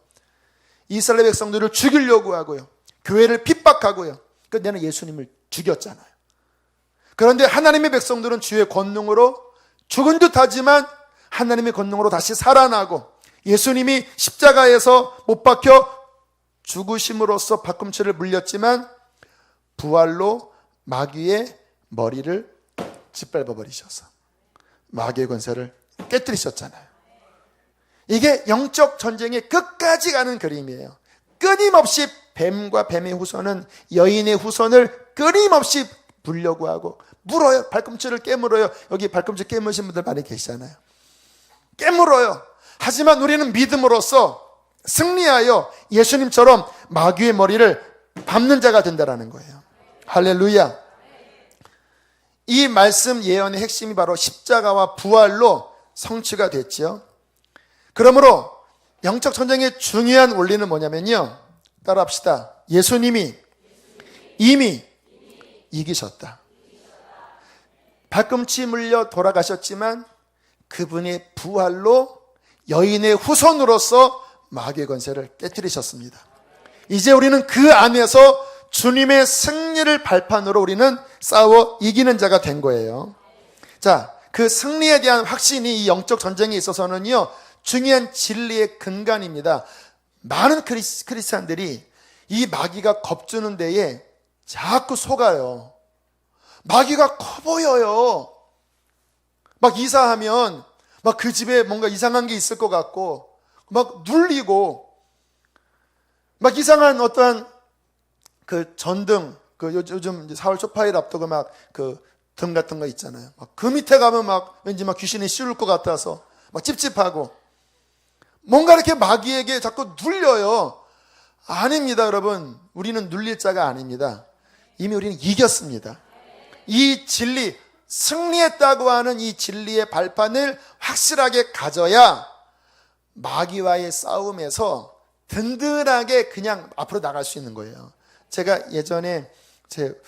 이스라엘 백성들을 죽이려고 하고요, 교회를 핍박하고요. 그런데 예수님을 죽였잖아요. 그런데 하나님의 백성들은 주의 권능으로 죽은 듯하지만 하나님의 권능으로 다시 살아나고, 예수님이 십자가에서 못 박혀 죽으심으로써 박꿈치를 물렸지만 부활로 마귀의 머리를 짓밟아 버리셔서 마귀의 권세를 깨뜨리셨잖아요. 이게 영적 전쟁의 끝까지 가는 그림이에요. 끊임없이 뱀과 뱀의 후손은 여인의 후손을 끊임없이 부르려고 하고 물어요. 발꿈치를 깨물어요. 여기 발꿈치 깨무신 분들 많이 계시잖아요. 깨물어요. 하지만 우리는 믿음으로써 승리하여 예수님처럼 마귀의 머리를 밟는 자가 된다는 거예요. 할렐루야. 이 말씀 예언의 핵심이 바로 십자가와 부활로 성취가 됐죠. 그러므로 영적 전쟁의 중요한 원리는 뭐냐면요, 따라합시다. 예수님이 이미 이기셨다. 발꿈치 물려 돌아가셨지만 그분의 부활로 여인의 후손으로서 마귀의 권세를 깨뜨리셨습니다. 이제 우리는 그 안에서 주님의 승리를 발판으로 우리는 싸워 이기는 자가 된 거예요. 자, 그 승리에 대한 확신이 이 영적 전쟁에 있어서는요, 중요한 진리의 근간입니다. 많은 크리스찬들이 이 마귀가 겁주는 데에 자꾸 속아요. 마귀가 커 보여요. 막 이사하면 막 그 집에 뭔가 이상한 게 있을 것 같고 막 눌리고, 막 이상한 어떠한 그 전등, 그 요즘 4월 초파일 앞두고 막 그 등 같은 거 있잖아요. 막 그 밑에 가면 막 왠지 막 귀신이 씌울 것 같아서 막 찝찝하고 뭔가 이렇게 마귀에게 자꾸 눌려요. 아닙니다, 여러분. 우리는 눌릴 자가 아닙니다. 이미 우리는 이겼습니다. 이 진리, 승리했다고 하는 이 진리의 발판을 확실하게 가져야 마귀와의 싸움에서 든든하게 그냥 앞으로 나갈 수 있는 거예요. 제가 예전에 제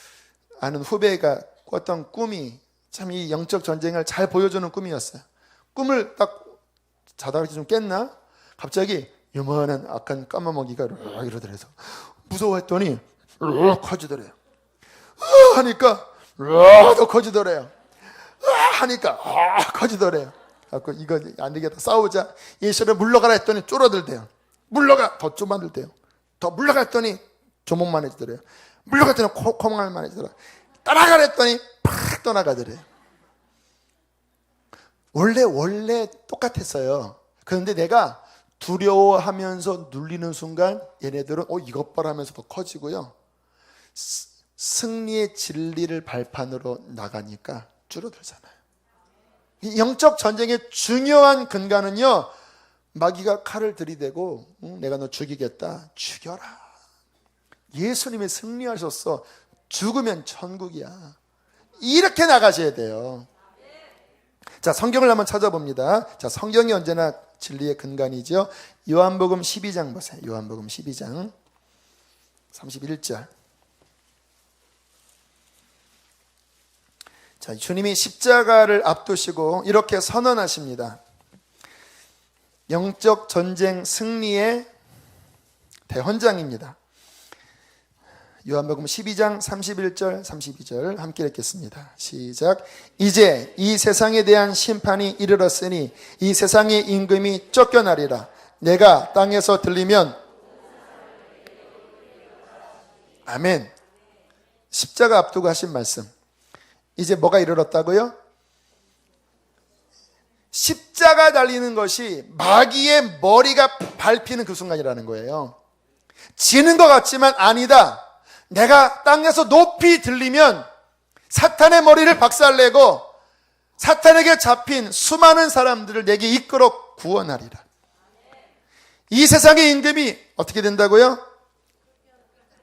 아는 후배가 꿨던 꿈이 참 이 영적 전쟁을 잘 보여주는 꿈이었어요. 꿈을 딱 자다가 좀 깼나? 갑자기 요만한 악한 까마먹이가 이러더래서 무서워했더니 커지더래요. 하니까 더 커지더래요. 하니까 커지더래요. 이거 안 되겠다, 싸우자. 예수를 물러가라 했더니 줄어들대요. 물러가, 더 좁아들대요. 더 물러가 했더니 조목만해지더래요. 물러갔더니 콩알만해지더래요. 따라가라 했더니 팍 떠나가더래요. 원래 똑같았어요. 그런데 내가 두려워하면서 눌리는 순간 얘네들은 이것 봐라 하면서 더 커지고요, 승리의 진리를 발판으로 나가니까 줄어들잖아요. 이 영적 전쟁의 중요한 근간은요, 마귀가 칼을 들이대고 내가 너 죽이겠다, 죽여라. 예수님이 승리하셨어. 죽으면 천국이야. 이렇게 나가셔야 돼요. 자, 성경을 한번 찾아봅니다. 자, 성경이 언제나 진리의 근간이죠. 요한복음 12장 보세요. 요한복음 12장 31절. 자, 주님이 십자가를 앞두시고 이렇게 선언하십니다. 영적 전쟁 승리의 대헌장입니다. 요한복음 12장 31절 32절 함께 읽겠습니다. 시작. 이제 이 세상에 대한 심판이 이르렀으니 이 세상의 임금이 쫓겨나리라. 내가 땅에서 들리면 아멘. 십자가 앞두고 하신 말씀. 이제 뭐가 이르렀다고요? 십자가 달리는 것이 마귀의 머리가 밟히는 그 순간이라는 거예요. 지는 것 같지만 아니다. 내가 땅에서 높이 들리면 사탄의 머리를 박살내고 사탄에게 잡힌 수많은 사람들을 내게 이끌어 구원하리라. 이 세상의 임금이 어떻게 된다고요?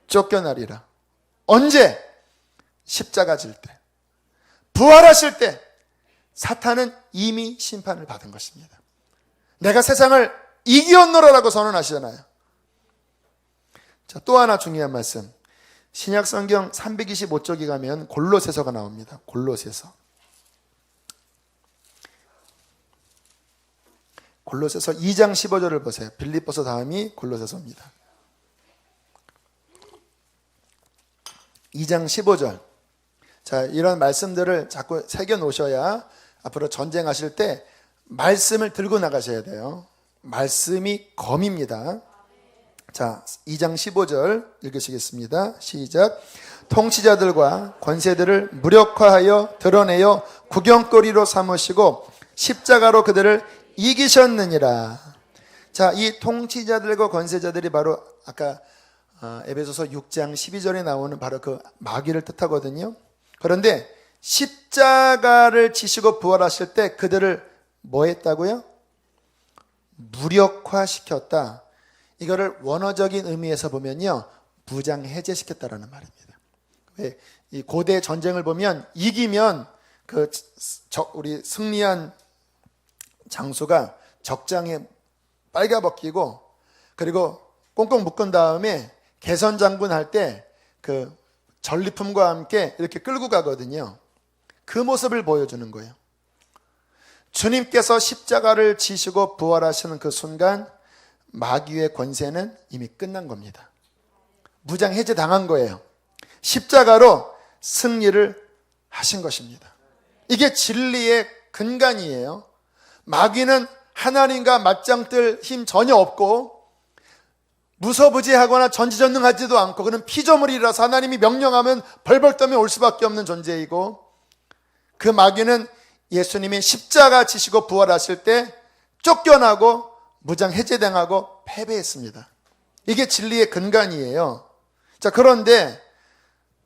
쫓겨나리라. 언제? 십자가 질 때, 부활하실 때 사탄은 이미 심판을 받은 것입니다. 내가 세상을 이기었노라라고 선언하시잖아요. 자, 또 하나 중요한 말씀, 신약성경 325쪽에 가면 골로새서가 나옵니다. 골로새서 2장 15절을 보세요. 빌립보서 다음이 골로새서입니다. 2장 15절. 자, 이런 말씀들을 자꾸 새겨 놓으셔야 앞으로 전쟁하실 때 말씀을 들고 나가셔야 돼요. 말씀이 검입니다. 자, 2장 15절 읽으시겠습니다. 시작. 통치자들과 권세들을 무력화하여 드러내어 구경거리로 삼으시고 십자가로 그들을 이기셨느니라. 자, 이 통치자들과 권세자들이 바로 아까 에베소서 6장 12절에 나오는 바로 그 마귀를 뜻하거든요. 그런데 십자가를 지시고 부활하실 때 그들을 뭐 했다고요? 무력화시켰다. 이거를 원어적인 의미에서 보면요, 무장해제시켰다라는 말입니다. 왜? 이 고대 전쟁을 보면 이기면 우리 승리한 장수가 적장에 빨가벗기고 그리고 꽁꽁 묶은 다음에 개선장군 할 때 그 전리품과 함께 이렇게 끌고 가거든요. 그 모습을 보여주는 거예요. 주님께서 십자가를 지시고 부활하시는 그 순간 마귀의 권세는 이미 끝난 겁니다. 무장해제 당한 거예요. 십자가로 승리를 하신 것입니다. 이게 진리의 근간이에요. 마귀는 하나님과 맞짱 뜰 힘 전혀 없고 무소부지하거나 전지전능하지도 않고 그는 피조물이라서 하나님이 명령하면 벌벌 떠며 올 수밖에 없는 존재이고, 그 마귀는 예수님이 십자가 지시고 부활하실 때 쫓겨나고 무장해제당하고 패배했습니다. 이게 진리의 근간이에요. 자, 그런데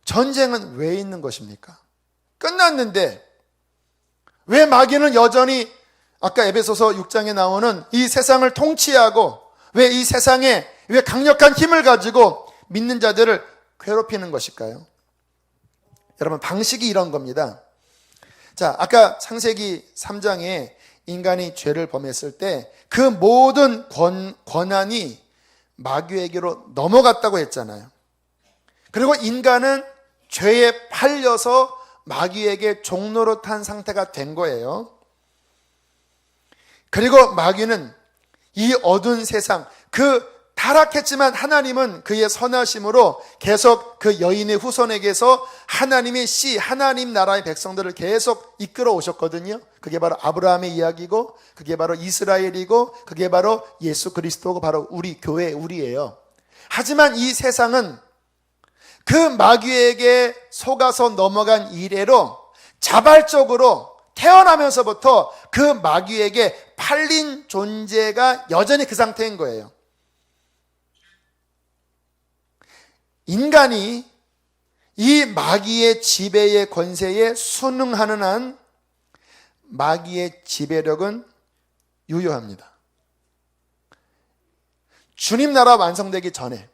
전쟁은 왜 있는 것입니까? 끝났는데 왜 마귀는 여전히 아까 에베소서 6장에 나오는 이 세상을 통치하고 왜 이 세상에 왜 강력한 힘을 가지고 믿는 자들을 괴롭히는 것일까요? 여러분, 방식이 이런 겁니다. 자, 아까 창세기 3장에 인간이 죄를 범했을 때 그 모든 권한이 마귀에게로 넘어갔다고 했잖아요. 그리고 인간은 죄에 팔려서 마귀에게 종로로 탄 상태가 된 거예요. 그리고 마귀는 이 어두운 세상, 그 타락했지만 하나님은 그의 선하심으로 계속 그 여인의 후손에게서 하나님의 씨, 하나님 나라의 백성들을 계속 이끌어 오셨거든요. 그게 바로 아브라함의 이야기고, 그게 바로 이스라엘이고, 그게 바로 예수 그리스도고, 바로 우리 교회, 우리예요. 하지만 이 세상은 그 마귀에게 속아서 넘어간 이래로 자발적으로 태어나면서부터 그 마귀에게 팔린 존재가 여전히 그 상태인 거예요. 인간이 이 마귀의 지배의 권세에 순응하는 한 마귀의 지배력은 유효합니다. 주님 나라 완성되기 전에,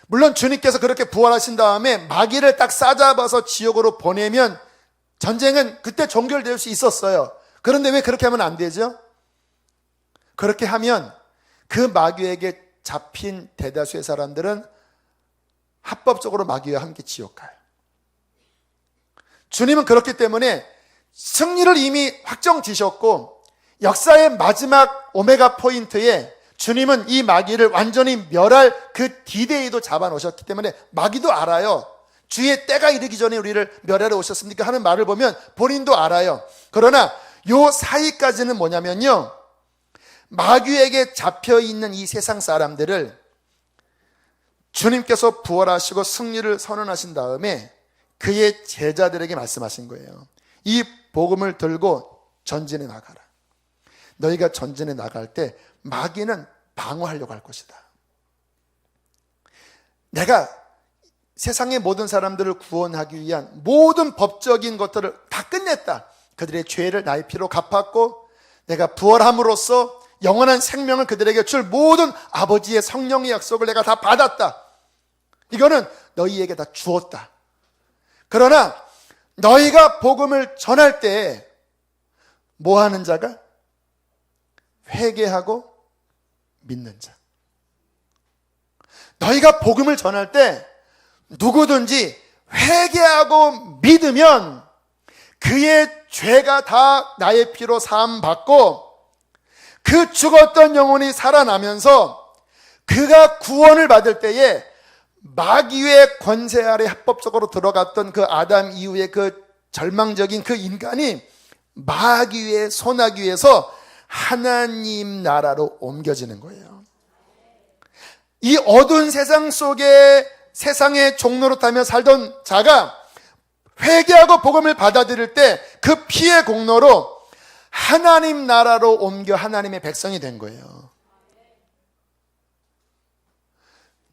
물론 주님께서 그렇게 부활하신 다음에 마귀를 딱 싸잡아서 지옥으로 보내면 전쟁은 그때 종결될 수 있었어요. 그런데 왜 그렇게 하면 안 되죠? 그렇게 하면 그 마귀에게 잡힌 대다수의 사람들은 합법적으로 마귀와 함께 지옥 가요. 주님은 그렇기 때문에 승리를 이미 확정 지셨고, 역사의 마지막 오메가 포인트에 주님은 이 마귀를 완전히 멸할 그 디데이도 잡아놓으셨기 때문에 마귀도 알아요. 주의 때가 이르기 전에 우리를 멸하러 오셨습니까? 하는 말을 보면 본인도 알아요. 그러나 요 사이까지는 뭐냐면요, 마귀에게 잡혀있는 이 세상 사람들을 주님께서 부활하시고 승리를 선언하신 다음에 그의 제자들에게 말씀하신 거예요. 이 복음을 들고 전진해 나가라. 너희가 전진해 나갈 때 마귀는 방어하려고 할 것이다. 내가 세상의 모든 사람들을 구원하기 위한 모든 법적인 것들을 다 끝냈다. 그들의 죄를 나의 피로 갚았고 내가 부활함으로써 영원한 생명을 그들에게 줄 모든 아버지의 성령의 약속을 내가 다 받았다. 이거는 너희에게 다 주었다. 그러나 너희가 복음을 전할 때 뭐 하는 자가? 회개하고 믿는 자. 너희가 복음을 전할 때 누구든지 회개하고 믿으면 그의 죄가 다 나의 피로 사함 받고 그 죽었던 영혼이 살아나면서 그가 구원을 받을 때에 마귀의 권세 아래 합법적으로 들어갔던 그 아담 이후의 그 절망적인 그 인간이 마귀의 소나귀에서 하나님 나라로 옮겨지는 거예요. 이 어두운 세상 속에 세상의 종로로 타며 살던 자가 회개하고 복음을 받아들일 때 그 피의 공로로 하나님 나라로 옮겨 하나님의 백성이 된 거예요.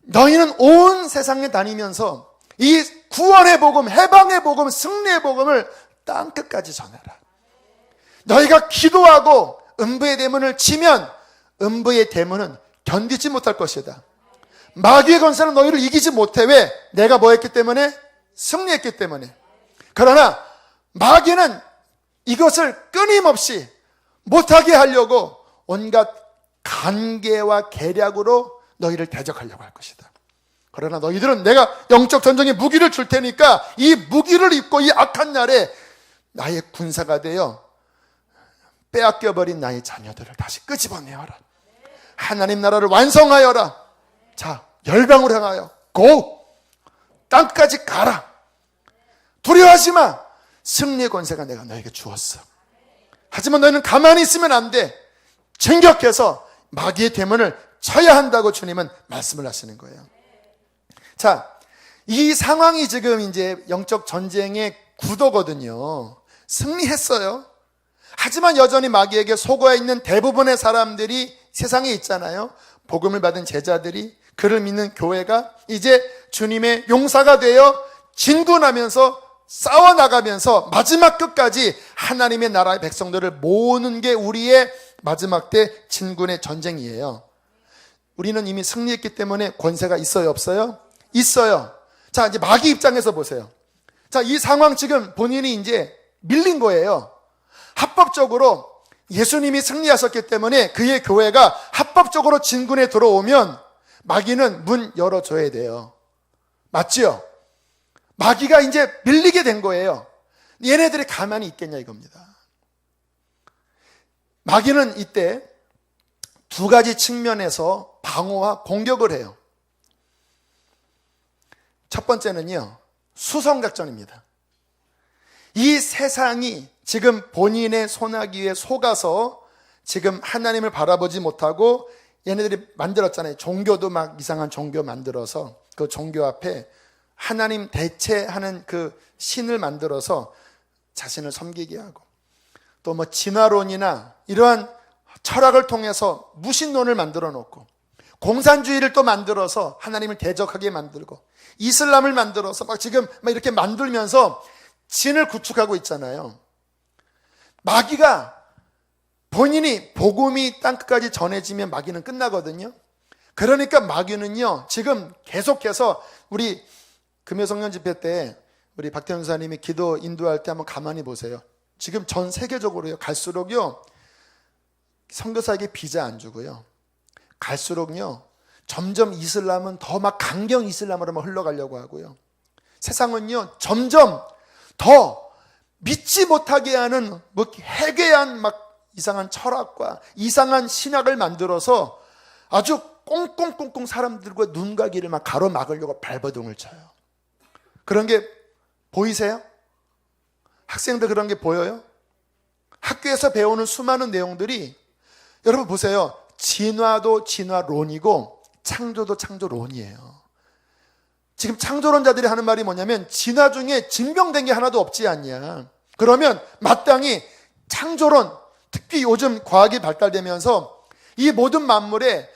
너희는 온 세상에 다니면서 이 구원의 복음, 해방의 복음, 승리의 복음을 땅끝까지 전해라. 너희가 기도하고 음부의 대문을 치면 음부의 대문은 견디지 못할 것이다. 마귀의 권세는 너희를 이기지 못해. 왜? 내가 뭐 했기 때문에? 승리했기 때문에. 그러나 마귀는 이것을 끊임없이 못하게 하려고 온갖 간계와 계략으로 너희를 대적하려고 할 것이다. 그러나 너희들은 내가 영적 전쟁의 무기를 줄 테니까 이 무기를 입고 이 악한 날에 나의 군사가 되어 빼앗겨버린 나의 자녀들을 다시 끄집어내어라. 하나님 나라를 완성하여라. 자, 열방을 향하여 고! 땅까지 가라. 두려워하지 마. 승리의 권세가 내가 너에게 주었어. 하지만 너희는 가만히 있으면 안 돼. 진격해서 마귀의 대문을 쳐야 한다고 주님은 말씀을 하시는 거예요. 자, 이 상황이 지금 이제 영적 전쟁의 구도거든요. 승리했어요. 하지만 여전히 마귀에게 속아 있는 대부분의 사람들이 세상에 있잖아요. 복음을 받은 제자들이, 그를 믿는 교회가 이제 주님의 용사가 되어 진군하면서 싸워나가면서 마지막 끝까지 하나님의 나라의 백성들을 모으는 게 우리의 마지막 때 진군의 전쟁이에요. 우리는 이미 승리했기 때문에 권세가 있어요, 없어요? 있어요. 자, 이제 마귀 입장에서 보세요. 자, 이 상황 지금 본인이 이제 밀린 거예요. 합법적으로 예수님이 승리하셨기 때문에 그의 교회가 합법적으로 진군에 들어오면 마귀는 문 열어줘야 돼요. 맞지요? 마귀가 이제 밀리게 된 거예요. 얘네들이 가만히 있겠냐 이겁니다. 마귀는 이때 두 가지 측면에서 방어와 공격을 해요. 첫 번째는요, 수성작전입니다. 이 세상이 지금 본인의 소나기에 속아서 지금 하나님을 바라보지 못하고 얘네들이 만들었잖아요. 종교도 막 이상한 종교 만들어서 그 종교 앞에 하나님 대체하는 그 신을 만들어서 자신을 섬기게 하고, 또 뭐 진화론이나 이러한 철학을 통해서 무신론을 만들어 놓고, 공산주의를 또 만들어서 하나님을 대적하게 만들고, 이슬람을 만들어서 막 지금 막 이렇게 만들면서 신을 구축하고 있잖아요. 마귀가 본인이 복음이 땅끝까지 전해지면 마귀는 끝나거든요. 그러니까 마귀는요, 지금 계속해서 우리 금요성년 집회 때 우리 박태현 선생님이 기도 인도할 때 한번 가만히 보세요. 지금 전 세계적으로요, 갈수록요, 선교사에게 비자 안 주고요, 갈수록요, 점점 이슬람은 더 막 강경 이슬람으로만 흘러가려고 하고요, 세상은요, 점점 더 믿지 못하게 하는 뭐 해괴한 막 이상한 철학과 이상한 신학을 만들어서 아주 꽁꽁꽁꽁 사람들과 눈과 귀를 막 가로막으려고 발버둥을 쳐요. 그런 게 보이세요? 학생들 그런 게 보여요? 학교에서 배우는 수많은 내용들이, 여러분 보세요. 진화도 진화론이고 창조도 창조론이에요. 지금 창조론자들이 하는 말이 뭐냐면, 진화 중에 증명된 게 하나도 없지 않냐. 그러면 마땅히 창조론, 특히 요즘 과학이 발달되면서 이 모든 만물의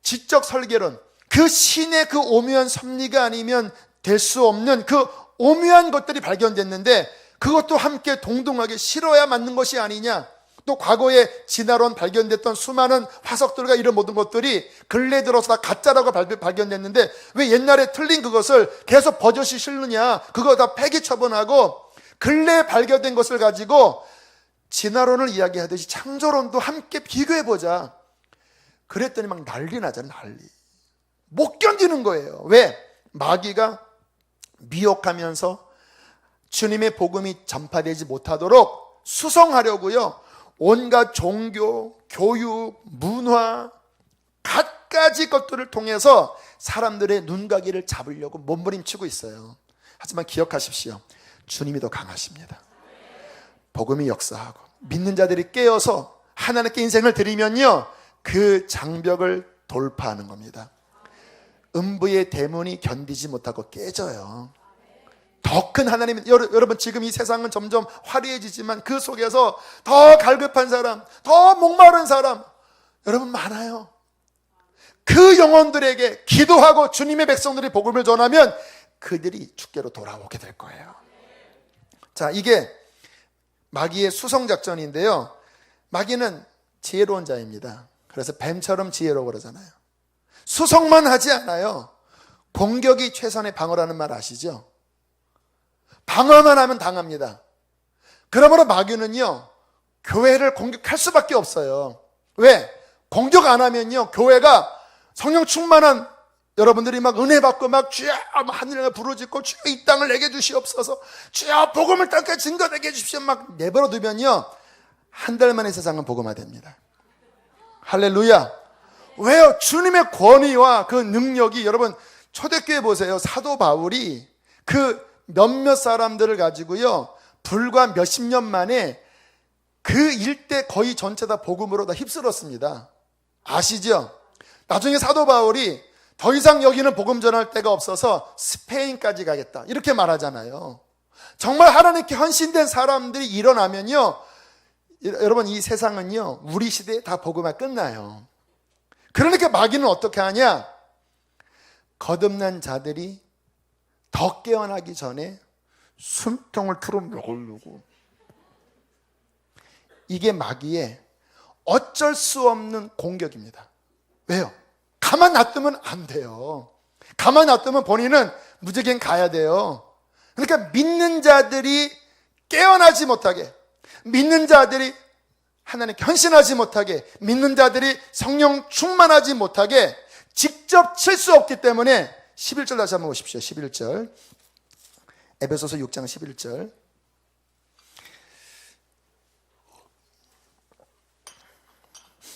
지적 설계론, 그 신의 그 오묘한 섭리가 아니면 될 수 없는 그 오묘한 것들이 발견됐는데, 그것도 함께 동등하게 실어야 맞는 것이 아니냐. 또 과거에 진화론 발견됐던 수많은 화석들과 이런 모든 것들이 근래 들어서 다 가짜라고 발견됐는데 왜 옛날에 틀린 그것을 계속 버젓이 실느냐. 그거 다 폐기 처분하고 근래 발견된 것을 가지고 진화론을 이야기하듯이 창조론도 함께 비교해보자. 그랬더니 막 난리 나잖아. 난리. 못 견디는 거예요. 왜? 마귀가 미혹하면서 주님의 복음이 전파되지 못하도록 수성하려고요, 온갖 종교, 교육, 문화, 갖가지 것들을 통해서 사람들의 눈가기를 잡으려고 몸부림치고 있어요. 하지만 기억하십시오. 주님이 더 강하십니다. 복음이 역사하고 믿는 자들이 깨어서 하나님께 인생을 드리면요, 그 장벽을 돌파하는 겁니다. 음부의 대문이 견디지 못하고 깨져요. 더 큰 하나님, 여러분 지금 이 세상은 점점 화려해지지만 그 속에서 더 갈급한 사람, 더 목마른 사람 여러분 많아요. 그 영혼들에게 기도하고 주님의 백성들이 복음을 전하면 그들이 주께로 돌아오게 될 거예요. 자, 이게 마귀의 수성작전인데요, 마귀는 지혜로운 자입니다. 그래서 뱀처럼 지혜로워 그러잖아요. 수성만 하지 않아요. 공격이 최선의 방어라는 말 아시죠? 방어만 하면 당합니다. 그러므로 마귀는요, 교회를 공격할 수밖에 없어요. 왜? 공격 안 하면요, 교회가 성령 충만한 여러분들이 막 은혜 받고 막 주여 하늘에 부르짖고 주여 이 땅을 내게 주시옵소서, 주여 복음을 땅에 증거되게 해주십시오 막 내버려 두면요, 한 달 만에 세상은 복음화됩니다. 할렐루야. 왜요? 주님의 권위와 그 능력이, 여러분 초대교회 보세요. 사도 바울이 그 몇몇 사람들을 가지고요, 불과 몇십 년 만에 그 일대 거의 전체 다 복음으로 다 휩쓸었습니다. 아시죠? 나중에 사도 바울이 더 이상 여기는 복음 전할 데가 없어서 스페인까지 가겠다 이렇게 말하잖아요. 정말 하나님께 헌신된 사람들이 일어나면요, 여러분 이 세상은요, 우리 시대에 다 복음화 끝나요. 그러니까 마귀는 어떻게 하냐? 거듭난 자들이 더 깨어나기 전에 숨통을 틀어 먹으려고. 이게 마귀의 어쩔 수 없는 공격입니다. 왜요? 가만 놔두면 안 돼요. 가만 놔두면 본인은 무적행 가야 돼요. 그러니까 믿는 자들이 깨어나지 못하게, 믿는 자들이 하나님께 헌신하지 못하게, 믿는 자들이 성령 충만하지 못하게 직접 칠 수 없기 때문에 11절 다시 한번 보십시오. 11절 에베소서 6장 11절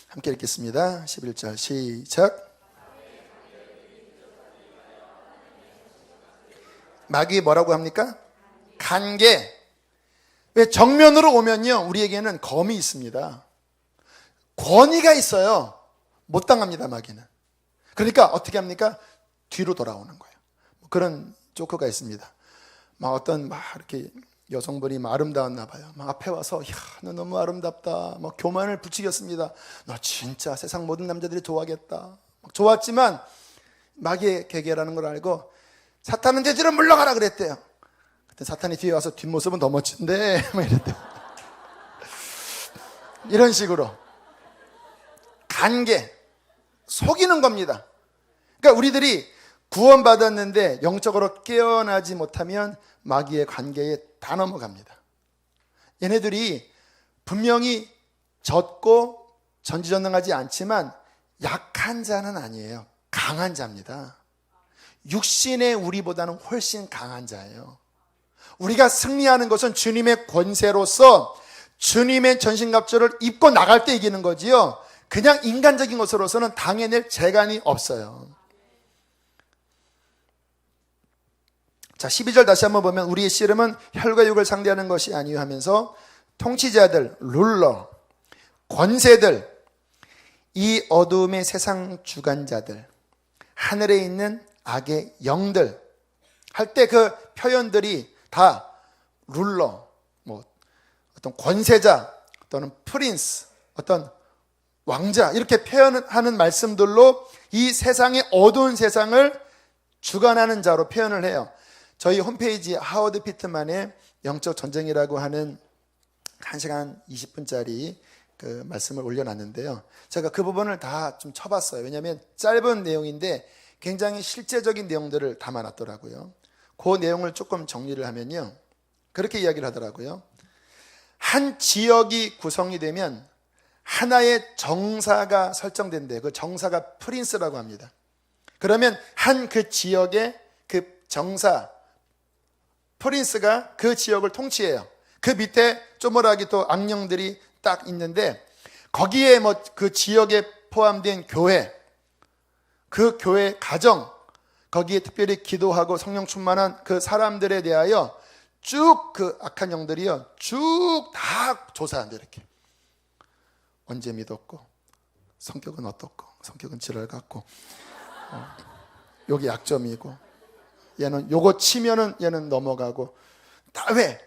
함께 읽겠습니다. 11절 시작. 마귀 뭐라고 합니까? 간계. 왜? 정면으로 오면요, 우리에게는 검이 있습니다. 권위가 있어요. 못 당합니다, 마귀는. 그러니까 어떻게 합니까? 뒤로 돌아오는 거예요. 그런 조커가 있습니다. 막 어떤 막 이렇게 여성분이 막 아름다웠나 봐요. 막 앞에 와서 야, 너 너무 아름답다. 막 교만을 부추겼습니다. 너 진짜 세상 모든 남자들이 좋아하겠다. 막 좋았지만 마귀의 계계라는 걸 알고 사탄은 내 뒤로 물러가라 그랬대요. 그때 사탄이 뒤에 와서 뒷모습은 더 멋진데 막 이랬대요. 이런 식으로 간계, 속이는 겁니다. 그러니까 우리들이 구원받았는데 영적으로 깨어나지 못하면 마귀의 관계에 다 넘어갑니다. 얘네들이 분명히 젖고 전지전능하지 않지만 약한 자는 아니에요. 강한 자입니다. 육신의 우리보다는 훨씬 강한 자예요. 우리가 승리하는 것은 주님의 권세로서 주님의 전신갑주를 입고 나갈 때 이기는 거지요, 그냥 인간적인 것으로서는 당해낼 재간이 없어요. 자, 12절 다시 한번 보면 우리의 씨름은 혈과 육을 상대하는 것이 아니요 하면서 통치자들, 룰러, 권세들, 이 어두움의 세상 주관자들, 하늘에 있는 악의 영들 할 때 그 표현들이 다 룰러, 뭐 어떤 권세자, 또는 프린스, 어떤 왕자 이렇게 표현하는 말씀들로 이 세상의 어두운 세상을 주관하는 자로 표현을 해요. 저희 홈페이지 하워드 피트만의 영적 전쟁이라고 하는 1시간 20분짜리 그 말씀을 올려놨는데요. 제가 그 부분을 다 좀 쳐봤어요. 왜냐하면 짧은 내용인데 굉장히 실제적인 내용들을 담아놨더라고요. 그 내용을 조금 정리를 하면요, 그렇게 이야기를 하더라고요. 한 지역이 구성이 되면 하나의 정사가 설정된대요. 그 정사가 프린스라고 합니다. 그러면 한 그 지역의 그 정사 프린스가 그 지역을 통치해요. 그 밑에 쪼무라기 또 악령들이 딱 있는데, 거기에 뭐 그 지역에 포함된 교회, 그 교회 가정, 거기에 특별히 기도하고 성령 충만한 그 사람들에 대하여 쭉 그 악한 영들이요, 쭉 다 조사한대. 이렇게 언제 믿었고, 성격은 어떻고, 성격은 지랄 같고, 여기 약점이고, 얘는 요거 치면은 얘는 넘어가고, 다 왜?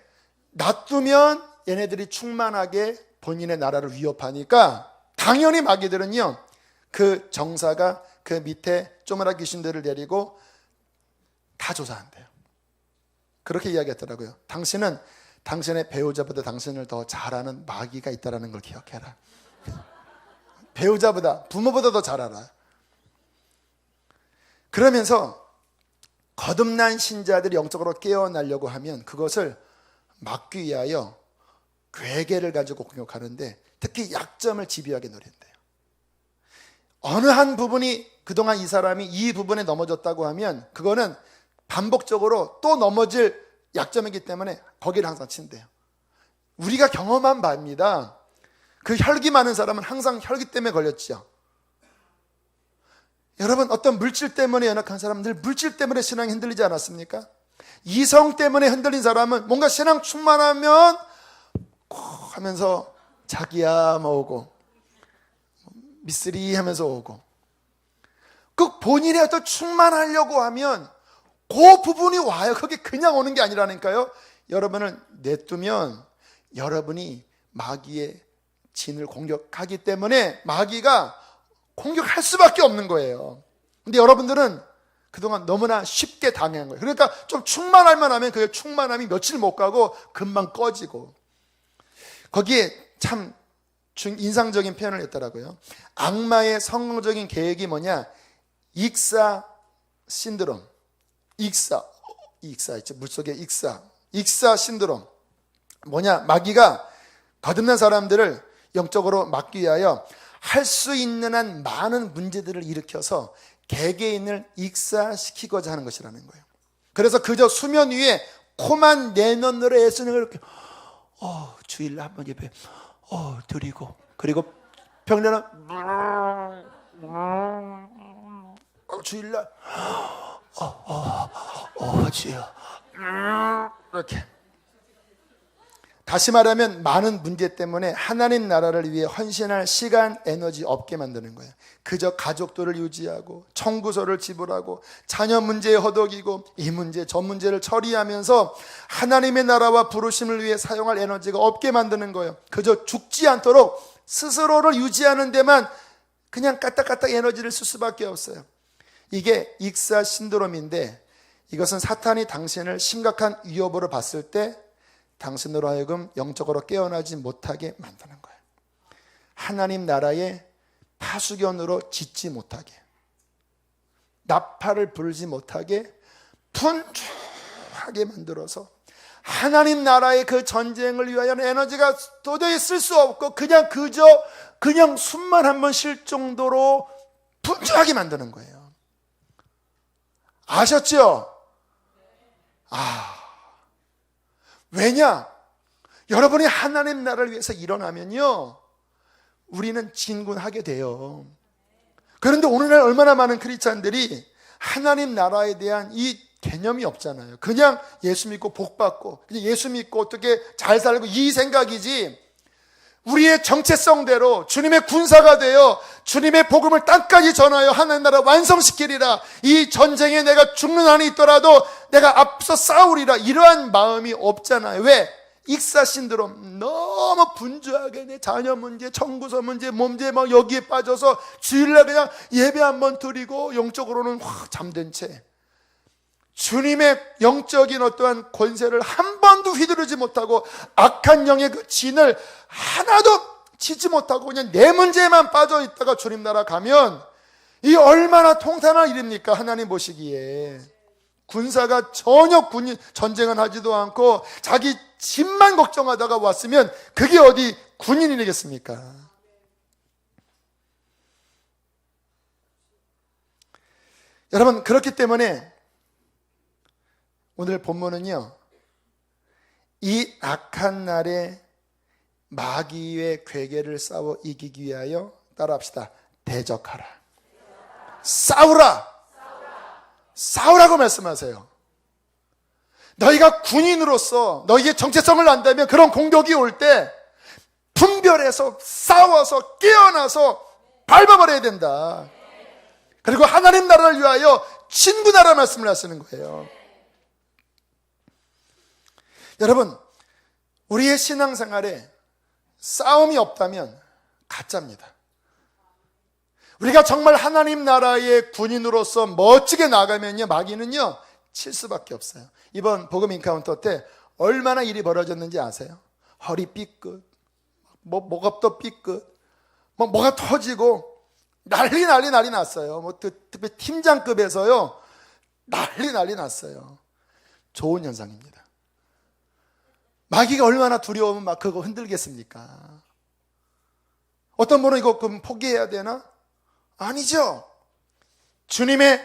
놔두면 얘네들이 충만하게 본인의 나라를 위협하니까 당연히 마귀들은요, 그 정사가 그 밑에 쪼무라 귀신들을 데리고 다 조사한대요. 그렇게 이야기했더라고요. 당신은 당신의 배우자보다 당신을 더 잘하는 마귀가 있다는 걸 기억해라. 배우자보다, 부모보다 더 잘 알아. 그러면서 거듭난 신자들이 영적으로 깨어나려고 하면 그것을 막기 위하여 괴계를 가지고 공격하는데, 특히 약점을 집요하게 노린대요. 어느 한 부분이 그동안 이 사람이 이 부분에 넘어졌다고 하면 그거는 반복적으로 또 넘어질 약점이기 때문에 거기를 항상 친대요. 우리가 경험한 바입니다. 그 혈기 많은 사람은 항상 혈기 때문에 걸렸죠. 여러분, 어떤 물질 때문에 연약한 사람들, 물질 때문에 신앙이 흔들리지 않았습니까? 이성 때문에 흔들린 사람은 뭔가 신앙 충만하면 하면서 자기야 뭐 오고, 미쓰리 하면서 오고, 그 본인의 어떤 충만하려고 하면 그 부분이 와요. 그게 그냥 오는 게 아니라니까요. 여러분을 냅두면 여러분이 마귀의 진을 공격하기 때문에 마귀가 공격할 수밖에 없는 거예요. 근데 여러분들은 그동안 너무나 쉽게 당한 거예요. 그러니까 좀 충만할 만하면 그 충만함이 며칠 못 가고 금방 꺼지고, 거기에 참 인상적인 표현을 했더라고요. 악마의 성공적인 계획이 뭐냐? 익사 신드롬. 익사 있죠. 물속에 익사 신드롬. 뭐냐? 마귀가 거듭난 사람들을 영적으로 막기 위하여 할 수 있는 한 많은 문제들을 일으켜서 개개인을 익사시키고자 하는 것이라는 거예요. 그래서 그저 수면 위에 코만 내놓느라 애쓰는 걸 이렇게 주일날 한번 예배 드리고, 그리고 평일날은 주일날 주여 이렇게. 다시 말하면 많은 문제 때문에 하나님 나라를 위해 헌신할 시간, 에너지 없게 만드는 거예요. 그저 가족들을 유지하고 청구서를 지불하고 자녀 문제에 허덕이고 이 문제 저 문제를 처리하면서 하나님의 나라와 부르심을 위해 사용할 에너지가 없게 만드는 거예요. 그저 죽지 않도록 스스로를 유지하는 데만 그냥 까딱까딱 에너지를 쓸 수밖에 없어요. 이게 익사 신드롬인데, 이것은 사탄이 당신을 심각한 위협으로 봤을 때 당신으로 하여금 영적으로 깨어나지 못하게 만드는 거예요. 하나님 나라의 파수견으로 짓지 못하게, 나팔을 불지 못하게 분주하게 만들어서 하나님 나라의 그 전쟁을 위하여는 에너지가 도저히 쓸 수 없고 그냥 숨만 한번 쉴 정도로 분주하게 만드는 거예요. 아셨죠? 왜냐? 여러분이 하나님 나라를 위해서 일어나면요, 우리는 진군하게 돼요. 그런데 오늘날 얼마나 많은 크리스찬들이 하나님 나라에 대한 이 개념이 없잖아요. 그냥 예수 믿고 복 받고, 그냥 예수 믿고 어떻게 잘 살고 이 생각이지, 우리의 정체성대로 주님의 군사가 되어 주님의 복음을 땅까지 전하여 하나님 나라 완성시키리라, 이 전쟁에 내가 죽는 한이 있더라도 내가 앞서 싸우리라, 이러한 마음이 없잖아요. 왜? 익사 신드롬. 너무 분주하게 내 자녀 문제, 청구서 문제, 몸제 막 여기에 빠져서 주일날 그냥 예배 한번 드리고 영적으로는 확 잠든 채 주님의 영적인 어떠한 권세를 한 번도 휘두르지 못하고 악한 영의 그 진을 하나도 치지 못하고 그냥 내 문제에만 빠져 있다가 주님 나라 가면 이 얼마나 통탄한 일입니까? 하나님 보시기에. 군사가 전혀 전쟁은 하지도 않고 자기 집만 걱정하다가 왔으면 그게 어디 군인이겠습니까? 여러분, 그렇기 때문에 오늘 본문은요, 이 악한 날에 마귀의 괴계를 싸워 이기기 위하여 따라합시다. 대적하라. 싸우라. 싸우라고 말씀하세요. 너희가 군인으로서 너희의 정체성을 안다면 그런 공격이 올 때 분별해서 싸워서 깨어나서 밟아버려야 된다. 그리고 하나님 나라를 위하여 친구 나라 말씀을 하시는 거예요. 여러분, 우리의 신앙생활에 싸움이 없다면 가짜입니다. 우리가 정말 하나님 나라의 군인으로서 멋지게 나가면요, 마귀는요 칠 수밖에 없어요. 이번 복음 인카운터 때 얼마나 일이 벌어졌는지 아세요? 허리 삐끗, 목업도 삐끗, 뭐가 터지고 난리 났어요. 특히 팀장급에서요 난리 났어요. 좋은 현상입니다. 마귀가 얼마나 두려우면 막 그거 흔들겠습니까? 어떤 분은 이거 그럼 포기해야 되나? 아니죠. 주님의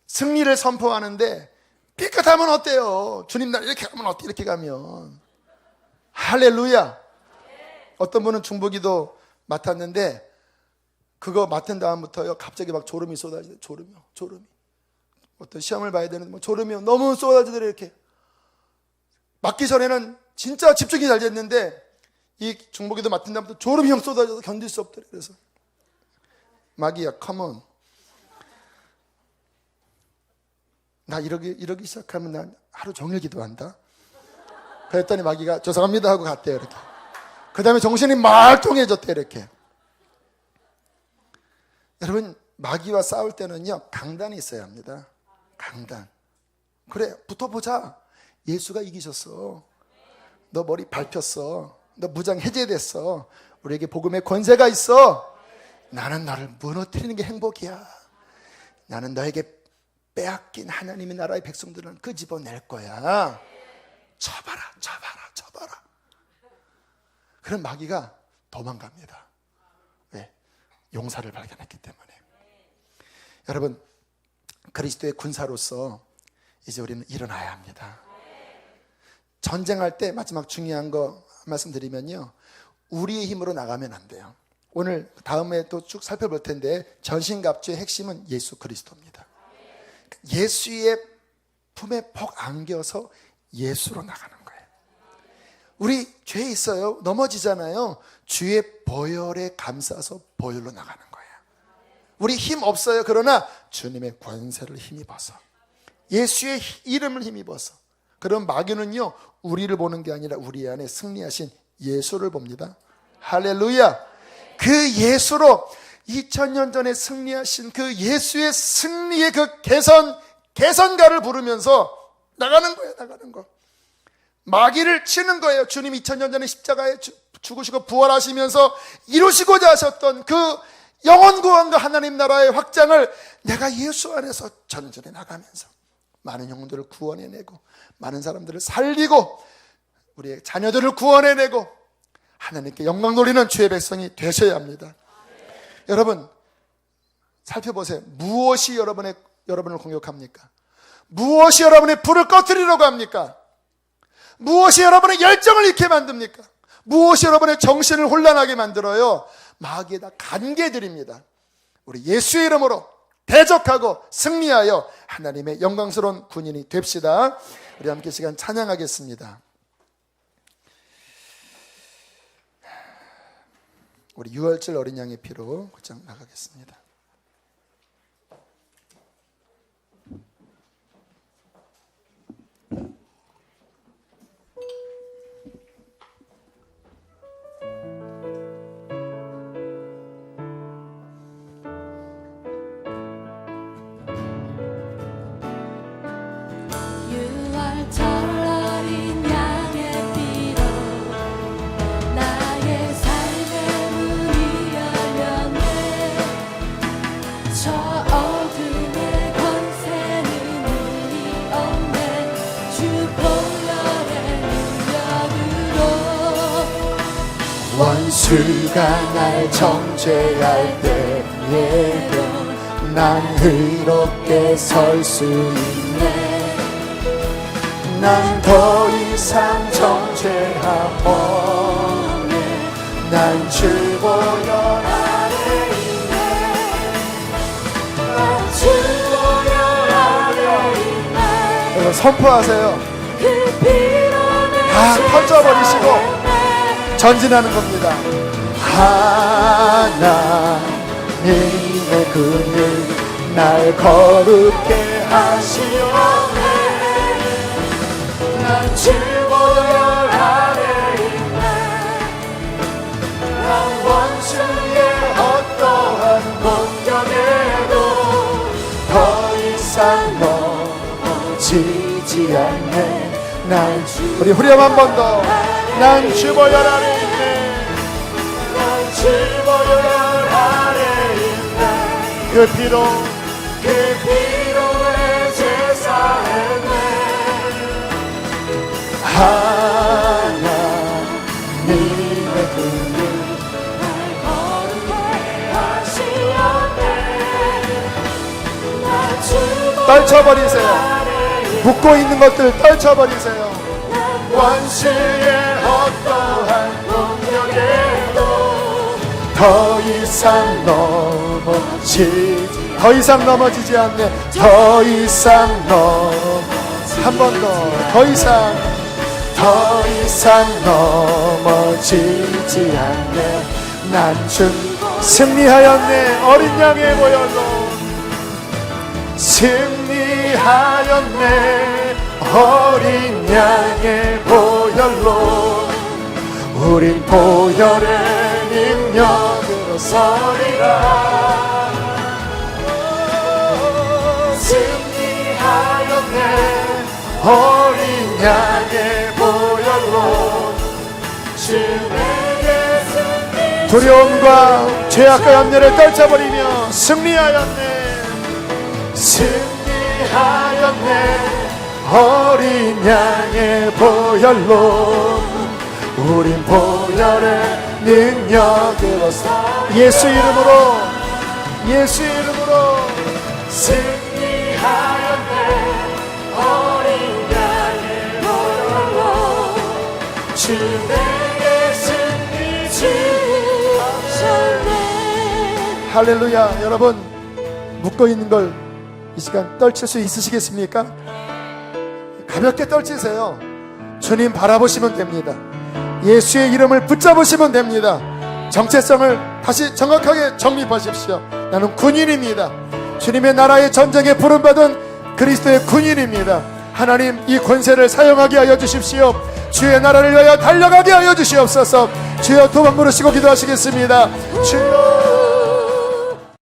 승리를 선포하는데 삐끗하면 어때요? 주님 날 이렇게 가면 어때? 이렇게 가면 할렐루야. 어떤 분은 중보기도 맡았는데 그거 맡은 다음부터요 갑자기 막 졸음이 쏟아지더래요. 졸음이. 어떤 시험을 봐야 되는데 졸음이 너무 쏟아지더래요. 이렇게 맡기 전에는 진짜 집중이 잘 됐는데 이 중보기도 맡은 다음부터 졸음이 형 쏟아져서 견딜 수 없더래요. 그래서 마귀야, 컴온. 나 이러기 시작하면 난 하루 종일 기도한다. 그랬더니 마귀가 죄송합니다 하고 갔대요. 이렇게. 그 다음에 정신이 말똥해졌대. 이렇게. 여러분, 마귀와 싸울 때는요 강단이 있어야 합니다. 강단. 그래, 붙어보자. 예수가 이기셨어. 너 머리 밟혔어. 너 무장 해제됐어. 우리에게 복음의 권세가 있어. 나는 너를 무너뜨리는 게 행복이야. 나는 너에게 빼앗긴 하나님의 나라의 백성들은 끄집어낼 거야. 쳐봐라. 그런 마귀가 도망갑니다. 왜? 용사를 발견했기 때문에. 여러분, 그리스도의 군사로서 이제 우리는 일어나야 합니다. 전쟁할 때 마지막 중요한 거 말씀드리면요, 우리의 힘으로 나가면 안 돼요. 오늘 다음에 또 쭉 살펴볼 텐데 전신갑주의 핵심은 예수 그리스도입니다. 예수의 품에 퍽 안겨서 예수로 나가는 거예요. 우리 죄 있어요. 넘어지잖아요. 주의 보혈에 감싸서 보혈로 나가는 거예요. 우리 힘 없어요. 그러나 주님의 권세를 힘입어서, 예수의 이름을 힘입어서. 그럼 마귀는요 우리를 보는 게 아니라 우리 안에 승리하신 예수를 봅니다. 할렐루야. 그 예수로 2000년 전에 승리하신 그 예수의 승리의 그 개선가를 부르면서 나가는 거. 마귀를 치는 거예요. 주님 2000년 전에 십자가에 죽으시고 부활하시면서 이루시고자 하셨던 그 영원 구원과 하나님 나라의 확장을 내가 예수 안에서 전전해 나가면서 많은 영혼들을 구원해내고 많은 사람들을 살리고 우리의 자녀들을 구원해내고 하나님께 영광 돌리는 주의 백성이 되셔야 합니다. 여러분, 살펴보세요. 무엇이 여러분을 공격합니까? 무엇이 여러분의 불을 꺼뜨리려고 합니까? 무엇이 여러분의 열정을 잃게 만듭니까? 무엇이 여러분의 정신을 혼란하게 만들어요? 마귀의 다 간계들입니다. 우리 예수의 이름으로 대적하고 승리하여 하나님의 영광스러운 군인이 됩시다. 우리 함께 시간 찬양하겠습니다. 우리 유월절 어린 양의 피로 곧장 나가겠습니다. 원수가 날 정죄할 때에도 난 의롭게 설 수 있네. 난 더 이상 정죄함 없네. 난 주 보혈 아래 있네. 난 주 보혈 아래 있네. 여러분 선포하세요. 그 피로 다 펼쳐버리시고 전진하는 겁니다. 하나님의 그늘 날 거룩게 하시오네. 난 주 보혈 아래 있네. 난 원수의 어떠한 공격에도 더 이상 넘어지지 않네. 우리 후렴 한 번 더. 난 주 보혈 아래 있네. 난 주 보혈 아래 있네. 그 피로 내 제사했네. 하나님의 그늘 날 거룩게 하시오네. 떨쳐버리세요. 묶고 있는 것들 떨쳐버리세요. 원수의 어떠한 공격에도 더 이상 넘어지지 않네. 더 이상 한 번 더 이상 넘어지지 않네. 난 승리하였네. 어린 양의 보혈로 승리하였네. 어린 양의 보혈로 우린 보혈의 능력으로 서리라. 승리하였네. 어린 양의 보혈로 주에게 승리. 두려움과 죄악과 염려를 떨쳐버리며 승리하였네. 승리하였네. 어린 양의 보혈로 우린 보혈의 능력으로 예수 이름으로 승리하였네. 어린 양의 보혈로 주 내게 승리 주셨네. 할렐루야. 여러분 묶어있는 걸 이 시간 떨칠 수 있으시겠습니까? 가볍게 떨치세요. 주님 바라보시면 됩니다. 예수의 이름을 붙잡으시면 됩니다. 정체성을 다시 정확하게 정립하십시오. 나는 군인입니다. 주님의 나라의 전쟁에 부름받은 그리스도의 군인입니다. 하나님 이 권세를 사용하게 하여 주십시오. 주의 나라를 위하여 달려가게 하여 주시옵소서. 주여 두 번 부르시고 기도하시겠습니다. 주여